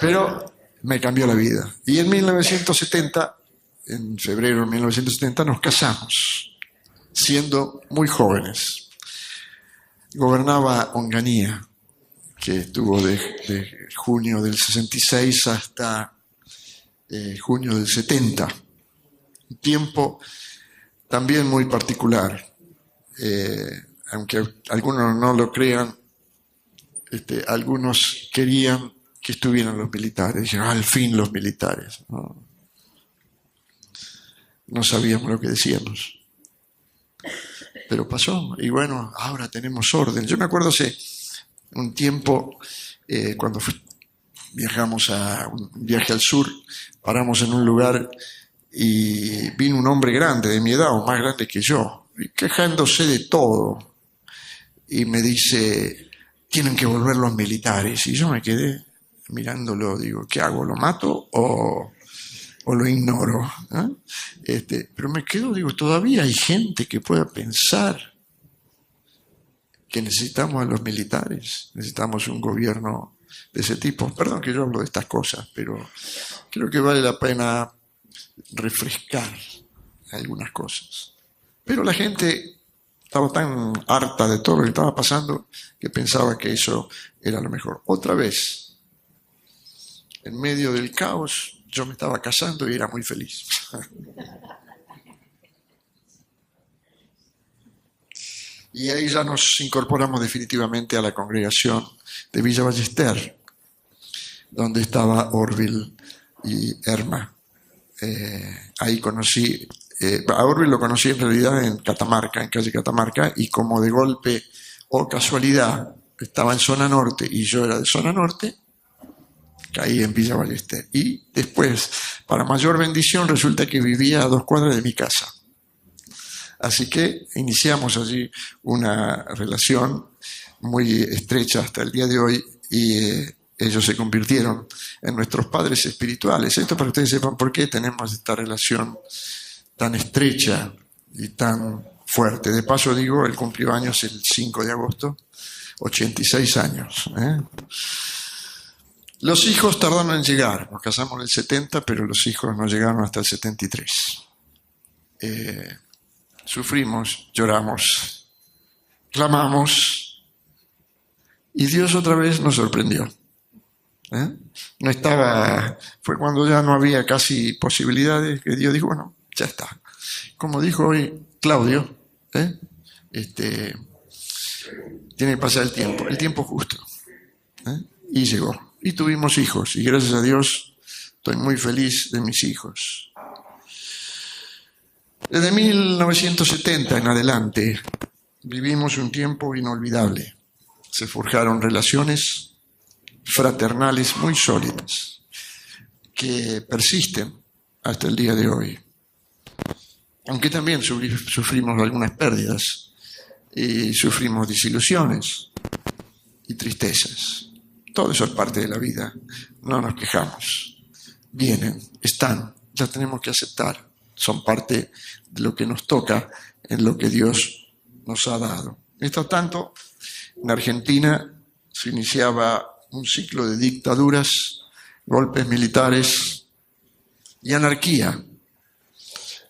Pero me cambió la vida. Y en 1970, en febrero de 1970, nos casamos, siendo muy jóvenes. Gobernaba Onganía, que estuvo de junio del 66 hasta junio del 70. Un tiempo también muy particular. Aunque algunos no lo crean, algunos querían que estuvieran los militares. Dijeron, al fin los militares. No sabíamos lo que decíamos. Pero pasó. Y bueno, ahora tenemos orden. Yo me acuerdo hace un tiempo, cuando viajamos a un viaje al sur, paramos en un lugar y vino un hombre grande, de mi edad o más grande que yo, quejándose de todo. Y me dice, tienen que volver los militares. Y yo me quedé mirándolo, digo, ¿qué hago? ¿Lo mato o lo ignoro? Pero me quedo, digo, todavía hay gente que pueda pensar que necesitamos a los militares, necesitamos un gobierno de ese tipo. Perdón que yo hablo de estas cosas, pero creo que vale la pena refrescar algunas cosas. Pero la gente estaba tan harta de todo lo que estaba pasando que pensaba que eso era lo mejor. Otra vez, en medio del caos, yo me estaba casando y era muy feliz. Y ahí ya nos incorporamos definitivamente a la congregación de Villa Ballester, donde estaba Orville y Erma. Ahí conocí... a Orville lo conocí en realidad en Catamarca, en calle Catamarca, y como de golpe o casualidad estaba en zona norte y yo era de zona norte, caí en Villa Ballester. Y después, para mayor bendición, resulta que vivía a 2 cuadras de mi casa. Así que iniciamos allí una relación muy estrecha hasta el día de hoy y ellos se convirtieron en nuestros padres espirituales. Esto para que ustedes sepan por qué tenemos esta relación tan estrecha y tan fuerte. De paso digo, él cumplió años el 5 de agosto, 86 años. Los hijos tardaron en llegar, nos casamos en el 70, pero los hijos no llegaron hasta el 73. Sufrimos, lloramos, clamamos, y Dios otra vez nos sorprendió. No estaba, fue cuando ya no había casi posibilidades, que Dios dijo, bueno, ya está. Como dijo hoy Claudio, tiene que pasar el tiempo justo. Y llegó. Y tuvimos hijos. Y gracias a Dios estoy muy feliz de mis hijos. Desde 1970 en adelante vivimos un tiempo inolvidable. Se forjaron relaciones fraternales muy sólidas que persisten hasta el día de hoy. Aunque también sufrimos algunas pérdidas y sufrimos desilusiones y tristezas. Todo eso es parte de la vida. No nos quejamos. Vienen, están, las tenemos que aceptar. Son parte de lo que nos toca en lo que Dios nos ha dado. Mientras tanto, en Argentina se iniciaba un ciclo de dictaduras, golpes militares y anarquía.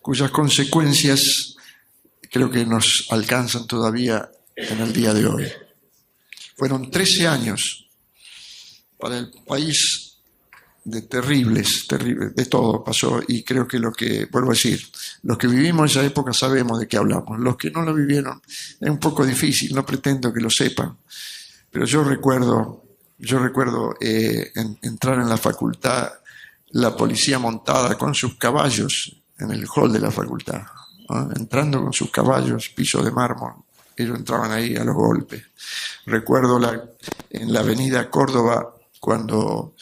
cuyas consecuencias creo que nos alcanzan todavía en el día de hoy. Fueron 13 años para el país de terribles, de todo pasó, y creo que vuelvo a decir, los que vivimos esa época sabemos de qué hablamos. Los que no lo vivieron es un poco difícil, no pretendo que lo sepan, pero yo recuerdo entrar en la facultad, la policía montada con sus caballos en el hall de la facultad, ¿no? Entrando con sus caballos, piso de mármol, ellos entraban ahí a los golpes. Recuerdo en la avenida Córdoba, cuando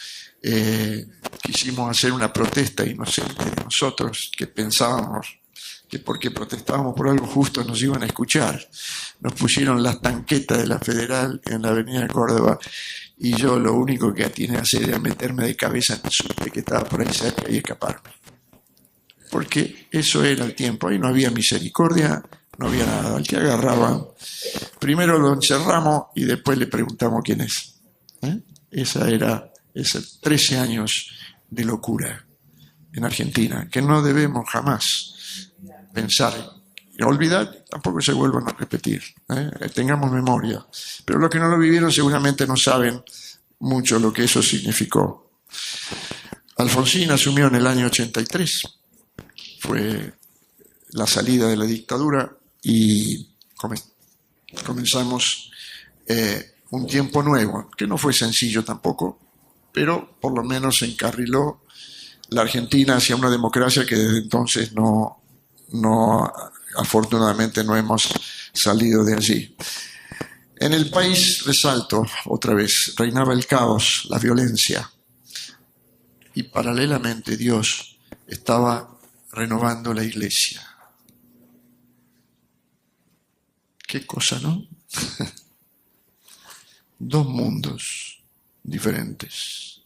quisimos hacer una protesta inocente de nosotros, que pensábamos que porque protestábamos por algo justo nos iban a escuchar. Nos pusieron las tanquetas de la Federal en la avenida Córdoba, y yo lo único que atiné a hacer era meterme de cabeza en el subte que estaba por ahí cerca y escaparme. Porque eso era el tiempo, ahí no había misericordia, no había nada. Al que agarraban, primero lo encerramos y después le preguntamos quién es. Esos 13 años de locura en Argentina, que no debemos jamás pensar y olvidar, tampoco se vuelvan a repetir. Tengamos memoria. Pero los que no lo vivieron seguramente no saben mucho lo que eso significó. Alfonsín asumió en el año 83, fue la salida de la dictadura, y comenzamos un tiempo nuevo, que no fue sencillo tampoco, pero por lo menos se encarriló la Argentina hacia una democracia que desde entonces afortunadamente no hemos salido de allí. En el país, resalto otra vez, reinaba el caos, la violencia, y paralelamente Dios estaba renovando la iglesia. Qué cosa, ¿no? Dos mundos diferentes.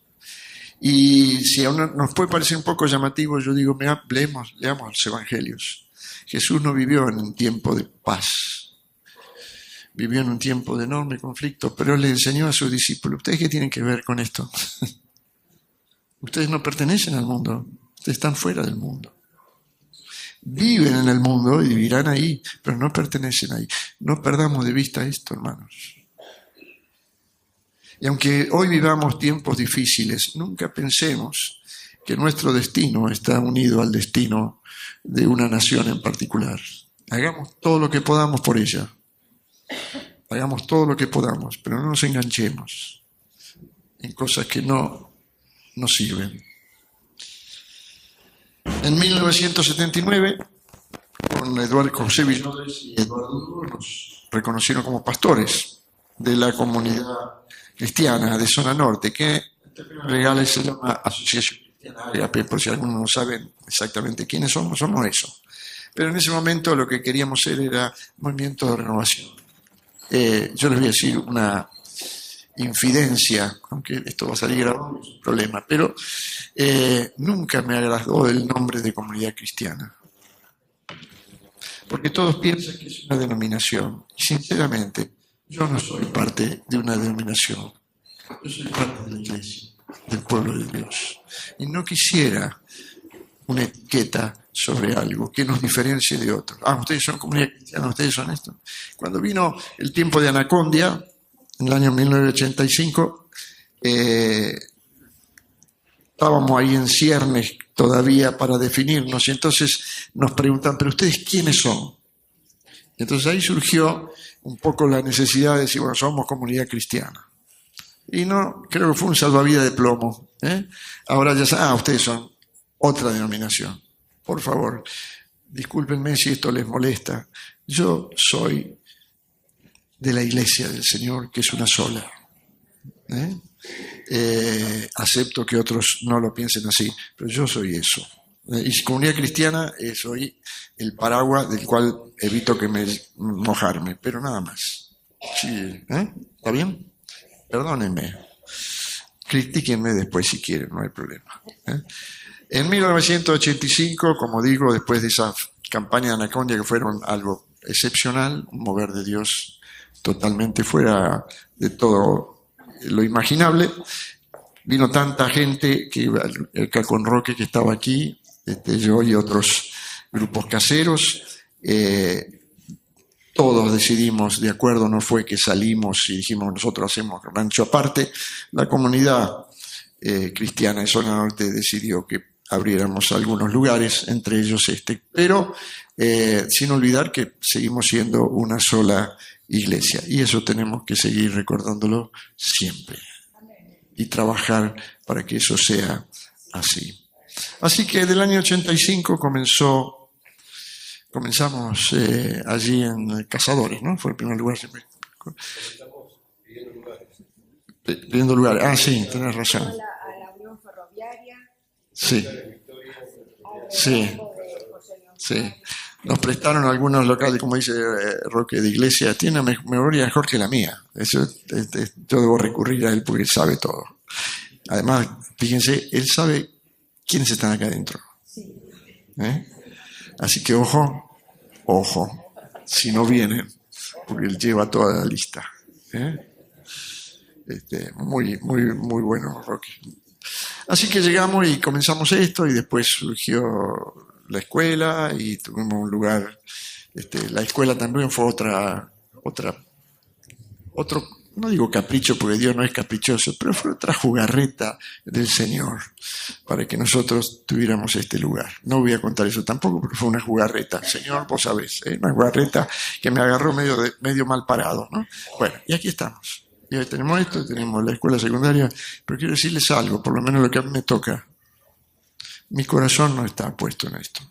Y si a uno nos puede parecer un poco llamativo, yo digo, leamos los evangelios. Jesús no vivió en un tiempo de paz, vivió en un tiempo de enorme conflicto, pero le enseñó a sus discípulos: ¿ustedes qué tienen que ver con esto? Ustedes no pertenecen al mundo, ustedes están fuera del mundo. Viven en el mundo y vivirán ahí, pero no pertenecen ahí. No perdamos de vista esto, hermanos. Y aunque hoy vivamos tiempos difíciles, nunca pensemos que nuestro destino está unido al destino de una nación en particular. Hagamos todo lo que podamos por ella. Hagamos todo lo que podamos, pero no nos enganchemos en cosas que no nos sirven. En 1979, con José Villores y Eduardo Duro, nos reconocieron como pastores de la comunidad cristiana de Zona Norte, que en términos legales se llama Asociación Cristiana Agape, por si algunos no saben exactamente quiénes somos eso. Pero en ese momento lo que queríamos ser era movimiento de renovación. Yo les voy a decir una infidencia, aunque esto va a salir grabado, no es un problema, pero nunca me agradó el nombre de comunidad cristiana. Porque todos piensan que es una denominación. Y sinceramente, yo no soy parte de una denominación. Yo soy parte de la iglesia, del pueblo de Dios. Y no quisiera una etiqueta sobre algo que nos diferencie de otros. Ustedes son comunidad cristiana, ustedes son esto. Cuando vino el tiempo de Anacondia, en el año 1985, estábamos ahí en ciernes todavía para definirnos, y entonces nos preguntan, ¿pero ustedes quiénes son? Y entonces ahí surgió un poco la necesidad de decir, bueno, somos comunidad cristiana. Y no, creo que fue un salvavidas de plomo. Ahora ya saben, ustedes son otra denominación. Por favor, discúlpenme si esto les molesta. Yo soy de la iglesia del Señor, que es una sola. Acepto que otros no lo piensen así, pero yo soy eso. Y comunidad cristiana soy el paraguas del cual evito que mojarme, pero nada más. Sí, ¿está bien? Perdónenme. Critíquenme después si quieren, no hay problema. En 1985, como digo, después de esa campaña de Anacondia, que fueron algo excepcional, un mover de Dios totalmente fuera de todo lo imaginable, vino tanta gente, que el Cacón Roque que estaba aquí, yo y otros grupos caseros. Todos decidimos, de acuerdo, no fue que salimos y dijimos nosotros hacemos rancho aparte. La comunidad cristiana de Zona Norte decidió que abriéramos algunos lugares, entre ellos este, pero sin olvidar que seguimos siendo una sola iglesia, y eso tenemos que seguir recordándolo siempre y trabajar para que eso sea así. Así que del año 85 comenzamos allí en Cazadores, ¿no? Fue el primer lugar siempre. Pidiendo lugares. Ah, sí, tenés razón. A la Unión Ferroviaria. Sí. Sí. Sí. Nos prestaron algunos locales, como dice Roque, de iglesia. Tiene una memoria mejor que la mía. Eso, yo debo recurrir a él porque él sabe todo. Además, fíjense, él sabe quiénes están acá adentro. Así que ojo, si no vienen, porque él lleva toda la lista. Muy bueno, Roque. Así que llegamos y comenzamos esto, y después surgió la escuela y tuvimos un lugar. La escuela también fue otro, no digo capricho porque Dios no es caprichoso, pero fue otra jugarreta del Señor para que nosotros tuviéramos este lugar. No voy a contar eso tampoco, pero fue una jugarreta. Señor, vos sabés, una jugarreta que me agarró medio mal parado, ¿no? Bueno, y aquí estamos. Y hoy tenemos esto, tenemos la escuela secundaria, pero quiero decirles algo, por lo menos lo que a mí me toca. Mi corazón no está puesto en esto.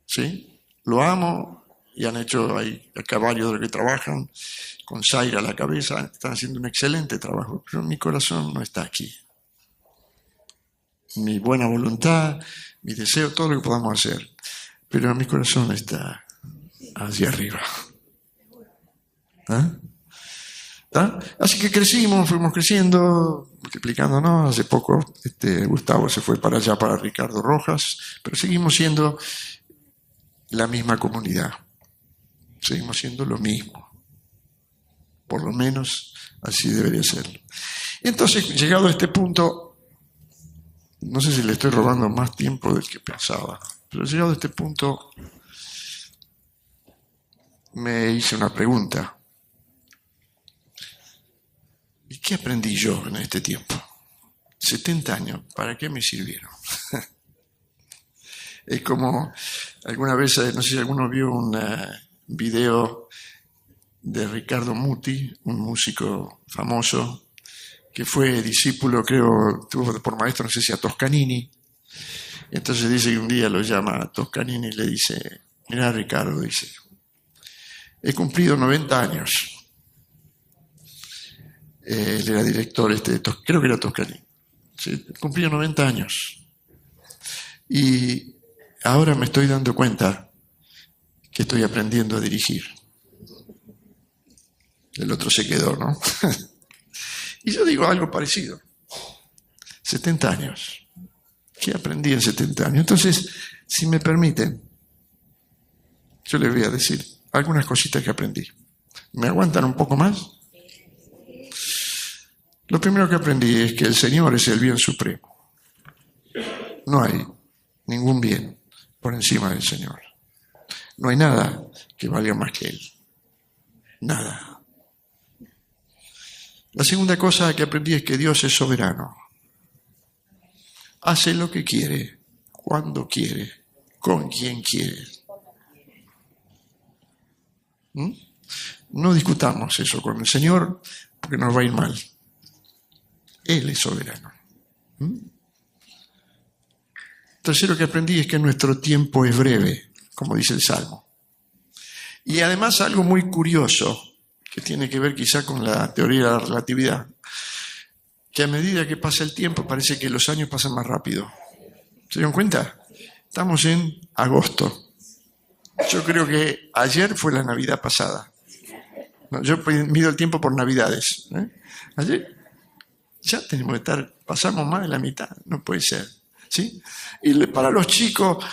¿Sí? Lo amo, y han hecho ahí acá varios de los que trabajan con Zaira a la cabeza, están haciendo un excelente trabajo, pero mi corazón no está aquí. Mi buena voluntad, mi deseo, todo lo que podamos hacer, pero mi corazón está hacia arriba. Así que fuimos creciendo, multiplicándonos. Hace poco Gustavo se fue para allá, para Ricardo Rojas, pero seguimos siendo la misma comunidad, seguimos siendo lo mismo, por lo menos así debería serlo. Entonces, llegado a este punto, no sé si le estoy robando más tiempo del que pensaba, pero llegado a este punto me hice una pregunta. ¿Y qué aprendí yo en este tiempo? 70 años, ¿para qué me sirvieron? Es como, alguna vez, no sé si alguno vio un video de Riccardo Muti, un músico famoso, que fue discípulo, creo, tuvo por maestro, no sé si a Toscanini. Entonces dice que un día lo llama a Toscanini y le dice, mirá Ricardo, dice, he cumplido 90 años. Él era director, creo que era Toscanini. Sí, cumplió 90 años. Y ahora me estoy dando cuenta que estoy aprendiendo a dirigir. El otro se quedó, ¿no? Y yo digo algo parecido. 70 años. ¿Qué aprendí en 70 años? Entonces, si me permiten, yo les voy a decir algunas cositas que aprendí. ¿Me aguantan un poco más? Lo primero que aprendí es que el Señor es el bien supremo. No hay ningún bien por encima del Señor. No hay nada que valga más que Él. Nada. La segunda cosa que aprendí es que Dios es soberano. Hace lo que quiere, cuando quiere, con quien quiere. No discutamos eso con el Señor porque nos va a ir mal. Él es soberano. Tercero que aprendí es que nuestro tiempo es breve, como dice el Salmo. Y además algo muy curioso, que tiene que ver quizá con la teoría de la relatividad, que a medida que pasa el tiempo parece que los años pasan más rápido. ¿Se dieron cuenta? Estamos en agosto. Yo creo que ayer fue la Navidad pasada. No, yo mido el tiempo por Navidades. Ayer ya tenemos que estar, pasamos más de la mitad, no puede ser. ¿Sí? Y para los chicos,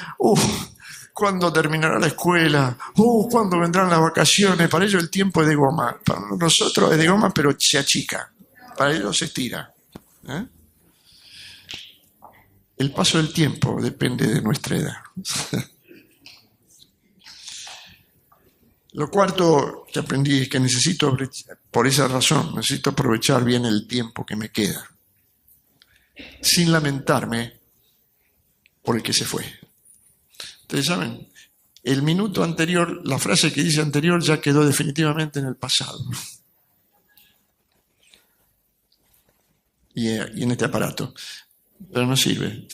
¿cuándo terminará la escuela? ¿Cuándo vendrán las vacaciones? Para ellos el tiempo es de goma. Para nosotros es de goma, pero se achica. Para ellos se estira. el paso del tiempo depende de nuestra edad. Lo cuarto que aprendí es que por esa razón, necesito aprovechar bien el tiempo que me queda, sin lamentarme por el que se fue. Ustedes saben, el minuto anterior, la frase que dice anterior ya quedó definitivamente en el pasado. Y en este aparato. Pero no sirve,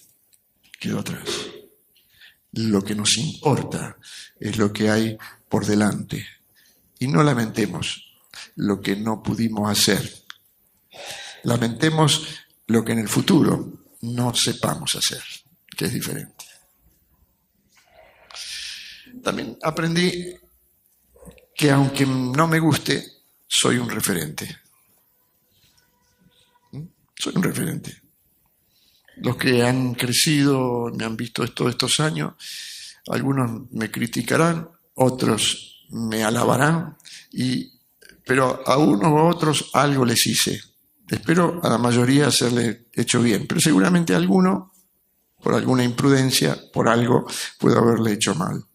quedó atrás. Lo que nos importa es lo que hay por delante. Y no lamentemos lo que no pudimos hacer. Lamentemos lo que en el futuro no sepamos hacer, que es diferente. También aprendí que aunque no me guste, soy un referente. Soy un referente. Los que han crecido, me han visto todos estos años, algunos me criticarán, otros me alabarán, pero a unos u otros algo les hice. Espero a la mayoría hacerle hecho bien, pero seguramente a alguno, por alguna imprudencia, por algo, puedo haberle hecho mal.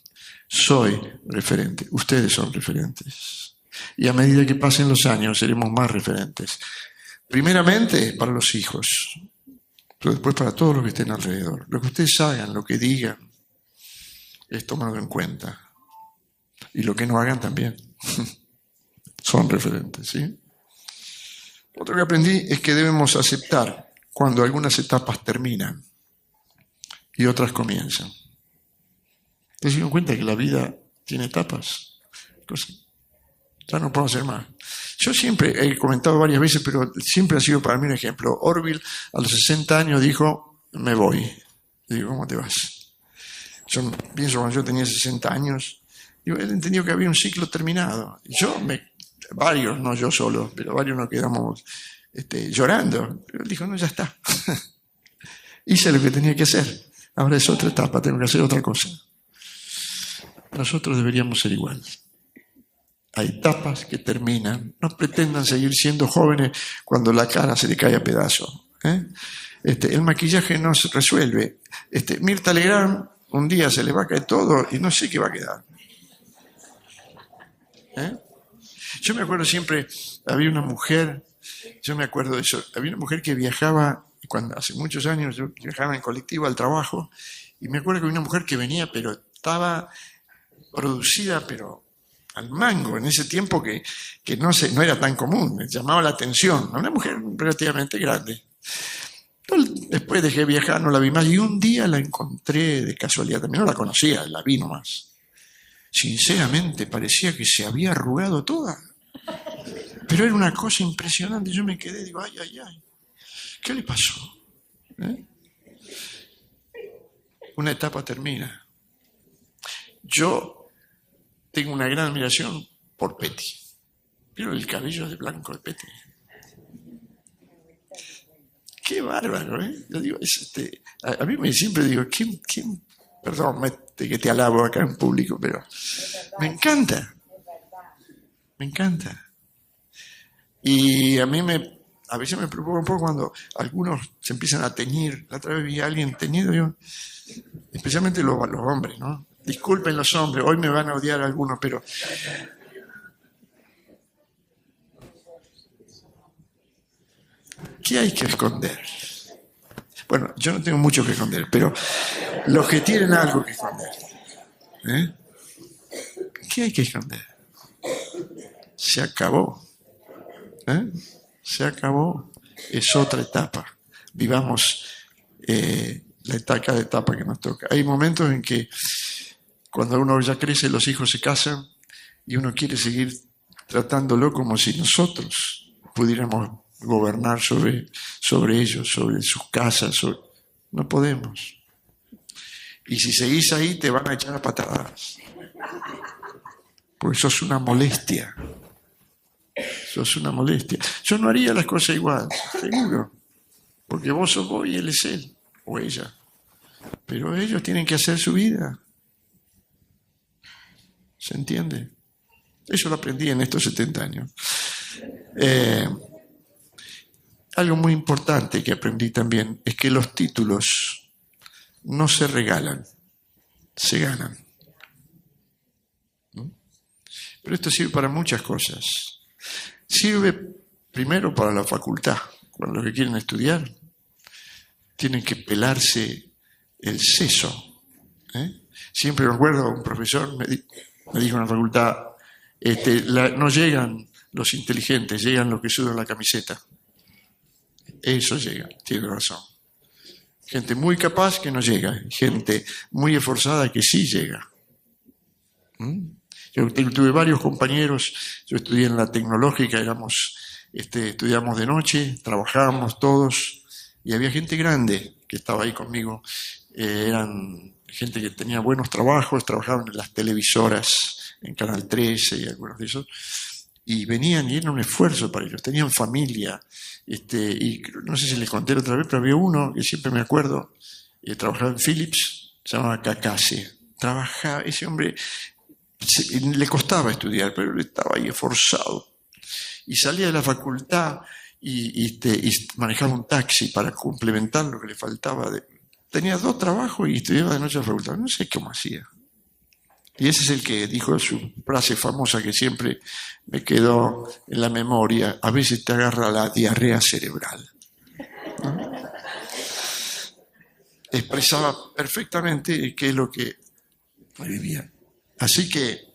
Soy referente, ustedes son referentes. Y a medida que pasen los años seremos más referentes. Primeramente para los hijos, pero después para todos los que estén alrededor. Lo que ustedes hagan, lo que digan, es tomado en cuenta. Y lo que no hagan también. Son referentes, ¿sí? Otro que aprendí es que debemos aceptar cuando algunas etapas terminan y otras comienzan. ¿Te has dado cuenta que la vida tiene etapas? Entonces, ya no puedo hacer más. Yo siempre he comentado varias veces, pero siempre ha sido para mí un ejemplo. Orville a los 60 años dijo, me voy. Y digo, ¿cómo te vas? Yo pienso cuando yo tenía 60 años, digo, él entendió que había un ciclo terminado. Y varios, no yo solo, pero varios nos quedamos llorando. Pero él dijo, no, ya está. Hice lo que tenía que hacer. Ahora es otra etapa, tengo que hacer otra cosa. Nosotros deberíamos ser igual. Hay etapas que terminan. No pretendan seguir siendo jóvenes cuando la cara se le cae a pedazos. El maquillaje no se resuelve. Mirta Legrand, un día se le va a caer todo y no sé qué va a quedar. Yo me acuerdo siempre, había una mujer, yo me acuerdo de eso, había una mujer que viajaba, hace muchos años yo viajaba en colectivo al trabajo, y me acuerdo que había una mujer que venía, pero estaba producida, pero al mango, en ese tiempo que no era tan común, me llamaba la atención, una mujer relativamente grande. Después dejé de viajar, no la vi más, y un día la encontré de casualidad, también no la conocía, la vi nomás. Sinceramente, parecía que se había arrugado toda. Pero era una cosa impresionante, yo me quedé, digo, ay, ¿qué le pasó? Una etapa termina. Yo tengo una gran admiración por Petty. Pero el cabello de blanco de Petty. Qué bárbaro, ¿eh? Yo digo, a mí siempre digo, ¿quién? Perdón, que te alabo acá en público, pero me encanta. Me encanta. Y a veces me preocupa un poco cuando algunos se empiezan a teñir. La otra vez vi a alguien teñido, especialmente los hombres, ¿no? Disculpen los hombres, hoy me van a odiar algunos, pero ¿qué hay que esconder? Bueno, yo no tengo mucho que esconder, pero los que tienen algo que esconder, ¿qué hay que esconder? Se acabó. Se acabó. Es otra etapa. Vivamos cada etapa que nos toca. Hay momentos en que cuando uno ya crece, los hijos se casan y uno quiere seguir tratándolo como si nosotros pudiéramos gobernar sobre ellos, sobre sus casas. No podemos. Y si seguís ahí, te van a echar a patadas. Porque sos una molestia. Sos una molestia. Yo no haría las cosas igual, seguro. Porque vos sos vos y él es él, o ella. Pero ellos tienen que hacer su vida. ¿Se entiende? Eso lo aprendí en estos 70 años. Algo muy importante que aprendí también es que los títulos no se regalan, se ganan. Pero esto sirve para muchas cosas. Sirve primero para la facultad. Cuando los que quieren estudiar tienen que pelarse el seso. Siempre recuerdo, un profesor me dijo en la facultad, no llegan los inteligentes, llegan los que sudan la camiseta. Eso llega, tiene razón. Gente muy capaz que no llega, gente muy esforzada que sí llega. Yo tuve varios compañeros, yo estudié en la tecnológica, estudiamos de noche, trabajábamos todos, y había gente grande que estaba ahí conmigo, eran gente que tenía buenos trabajos, trabajaban en las televisoras, en Canal 13 y algunos de esos, y venían y era un esfuerzo para ellos, tenían familia, y no sé si les conté otra vez, pero había uno que siempre me acuerdo, trabajaba en Philips, se llamaba Cacase, trabajaba, ese hombre le costaba estudiar, pero él estaba ahí esforzado, y salía de la facultad y manejaba un taxi para complementar lo que le faltaba. Tenía 2 trabajos y estudiaba de noche en la facultad, no sé cómo hacía. Y ese es el que dijo su frase famosa que siempre me quedó en la memoria: a veces te agarra la diarrea cerebral. ¿No? Expresaba perfectamente qué es lo que vivía. Así que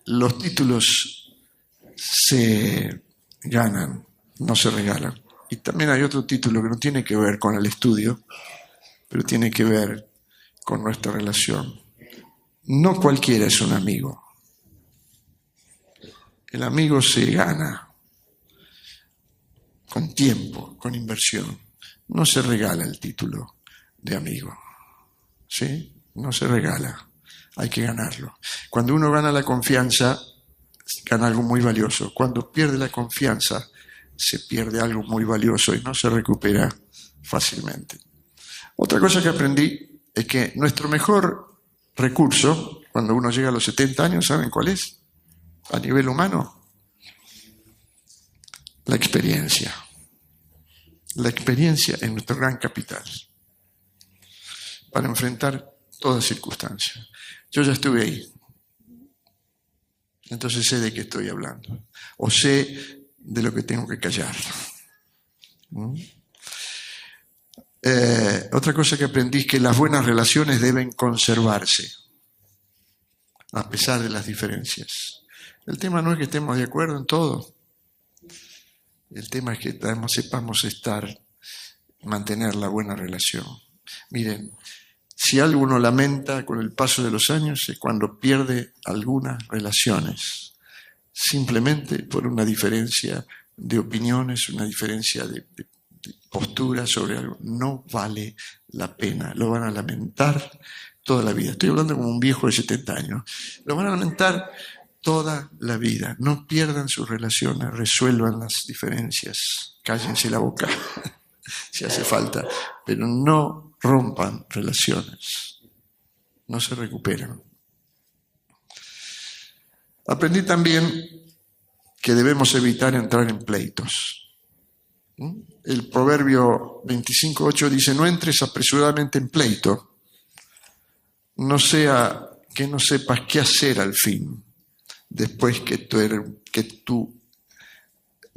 los títulos se ganan, no se regalan. Y también hay otro título que no tiene que ver con el estudio, pero tiene que ver con nuestra relación. No cualquiera es un amigo. El amigo se gana con tiempo, con inversión. No se regala el título de amigo. ¿Sí? No se regala. Hay que ganarlo. Cuando uno gana la confianza, gana algo muy valioso. Cuando pierde la confianza, se pierde algo muy valioso y no se recupera fácilmente. Otra cosa que aprendí es que nuestro mejor recurso, cuando uno llega a los 70 años, ¿saben cuál es? A nivel humano, la experiencia. La experiencia es nuestro gran capital para enfrentar toda circunstancia. Yo ya estuve ahí, entonces sé de qué estoy hablando, o sé de lo que tengo que callar. Otra cosa que aprendí es que las buenas relaciones deben conservarse, a pesar de las diferencias. El tema no es que estemos de acuerdo en todo, el tema es que sepamos mantener la buena relación. Miren, si algo uno lamenta con el paso de los años es cuando pierde algunas relaciones, simplemente por una diferencia de opiniones, una diferencia de postura sobre algo. No vale la pena, lo van a lamentar toda la vida. Estoy hablando como un viejo de 70 años. Lo van a lamentar toda la vida. No pierdan sus relaciones, resuelvan las diferencias, cállense la boca si hace falta, pero no rompan relaciones, no se recuperan. Aprendí también que debemos evitar entrar en pleitos. El proverbio 25:8 dice: no entres apresuradamente en pleito, no sea que no sepas qué hacer al fin, después que tu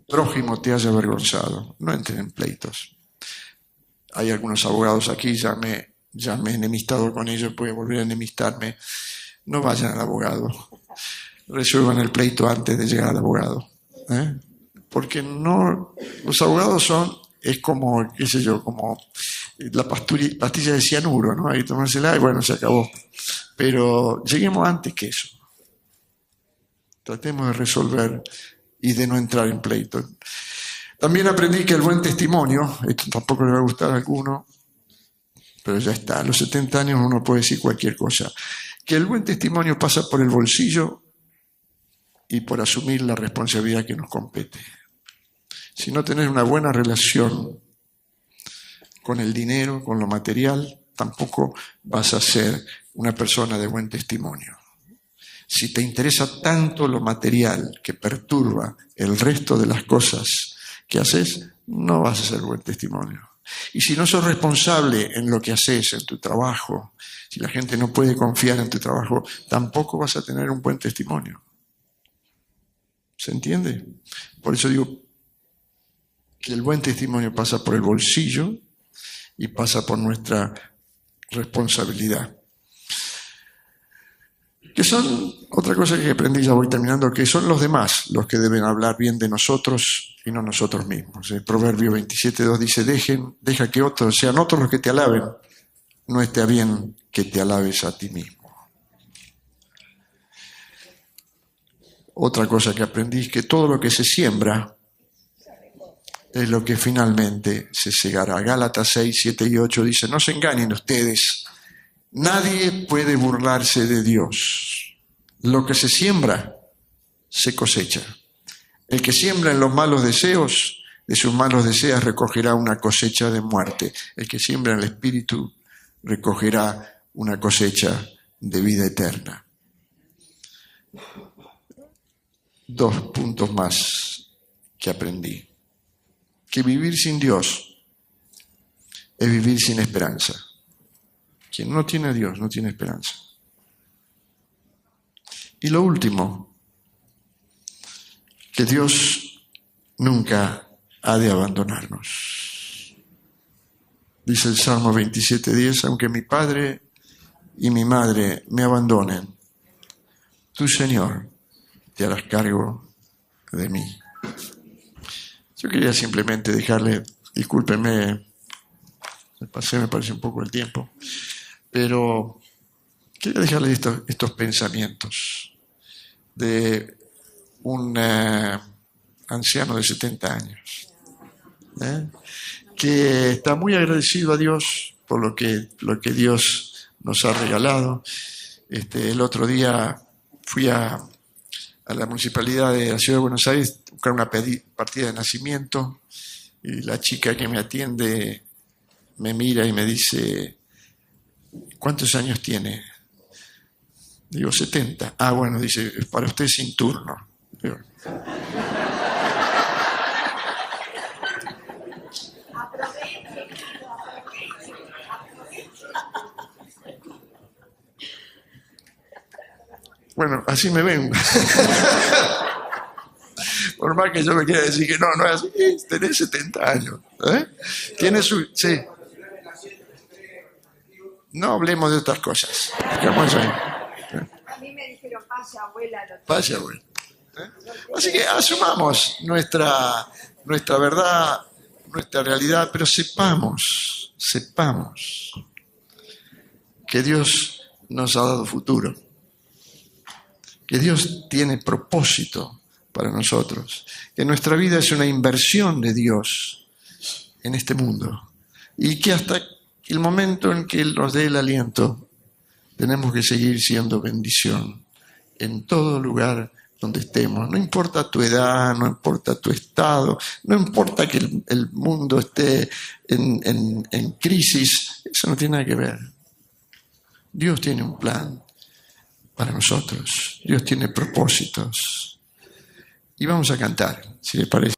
prójimo te haya avergonzado. No entren en pleitos. Hay algunos abogados aquí, ya me he enemistado con ellos, puede volver a enemistarme. No vayan al abogado, resuelvan el pleito antes de llegar al abogado. Porque no, los abogados es como, qué sé yo, como la pastilla de cianuro, ¿no? Hay que tomársela y bueno, se acabó. Pero lleguemos antes que eso. Tratemos de resolver y de no entrar en pleito. También aprendí que el buen testimonio, esto tampoco le va a gustar a alguno, pero ya está, a los 70 años uno puede decir cualquier cosa, que el buen testimonio pasa por el bolsillo y por asumir la responsabilidad que nos compete. Si no tenés una buena relación con el dinero, con lo material, tampoco vas a ser una persona de buen testimonio. Si te interesa tanto lo material que perturba el resto de las cosas que haces, no vas a ser buen testimonio. Y si no sos responsable en lo que haces, en tu trabajo, si la gente no puede confiar en tu trabajo, tampoco vas a tener un buen testimonio. ¿Se entiende? Por eso digo que el buen testimonio pasa por el bolsillo y pasa por nuestra responsabilidad. Que son, otra cosa que aprendí, ya voy terminando, que son los demás los que deben hablar bien de nosotros y no nosotros mismos. El Proverbio 27:2 dice, deja que otros, sean otros los que te alaben, no esté bien que te alabes a ti mismo. Otra cosa que aprendí es que todo lo que se siembra es lo que finalmente se segará. Gálatas 6, 7 y 8 dice, no se engañen ustedes, nadie puede burlarse de Dios. Lo que se siembra, se cosecha. El que siembra en los malos deseos, de sus malos deseos recogerá una cosecha de muerte. El que siembra en el Espíritu, recogerá una cosecha de vida eterna. 2 puntos más que aprendí. Que vivir sin Dios es vivir sin esperanza. Quien no tiene a Dios no tiene esperanza. Y lo último, que Dios nunca ha de abandonarnos. Dice el Salmo 27:10, aunque mi padre y mi madre me abandonen, tú, Señor, te harás cargo de mí. Yo quería simplemente dejarle, discúlpenme, me pasé, me parece un poco el tiempo, pero quería dejarle estos pensamientos de un anciano de 70 años, que está muy agradecido a Dios por lo que Dios nos ha regalado. El otro día fui a la municipalidad de la Ciudad de Buenos Aires a buscar una partida de nacimiento y la chica que me atiende me mira y me dice, ¿cuántos años tiene? Digo, 70. Ah, bueno, dice, para usted sin turno. Digo, bueno, así me ven. Por más que yo me quiera decir que no es así, tenés 70 años. Tiene su... Sí. No hablemos de otras cosas. A mí me dijeron, pase abuela. Pase abuela. Así que asumamos nuestra verdad, nuestra realidad, pero sepamos que Dios nos ha dado futuro, que Dios tiene propósito para nosotros, que nuestra vida es una inversión de Dios en este mundo y que hasta el momento en que Él nos dé el aliento, tenemos que seguir siendo bendición en todo lugar donde estemos. No importa tu edad, no importa tu estado, no importa que el mundo esté en crisis, eso no tiene nada que ver. Dios tiene un plan para nosotros, Dios tiene propósitos. Y vamos a cantar, si les parece.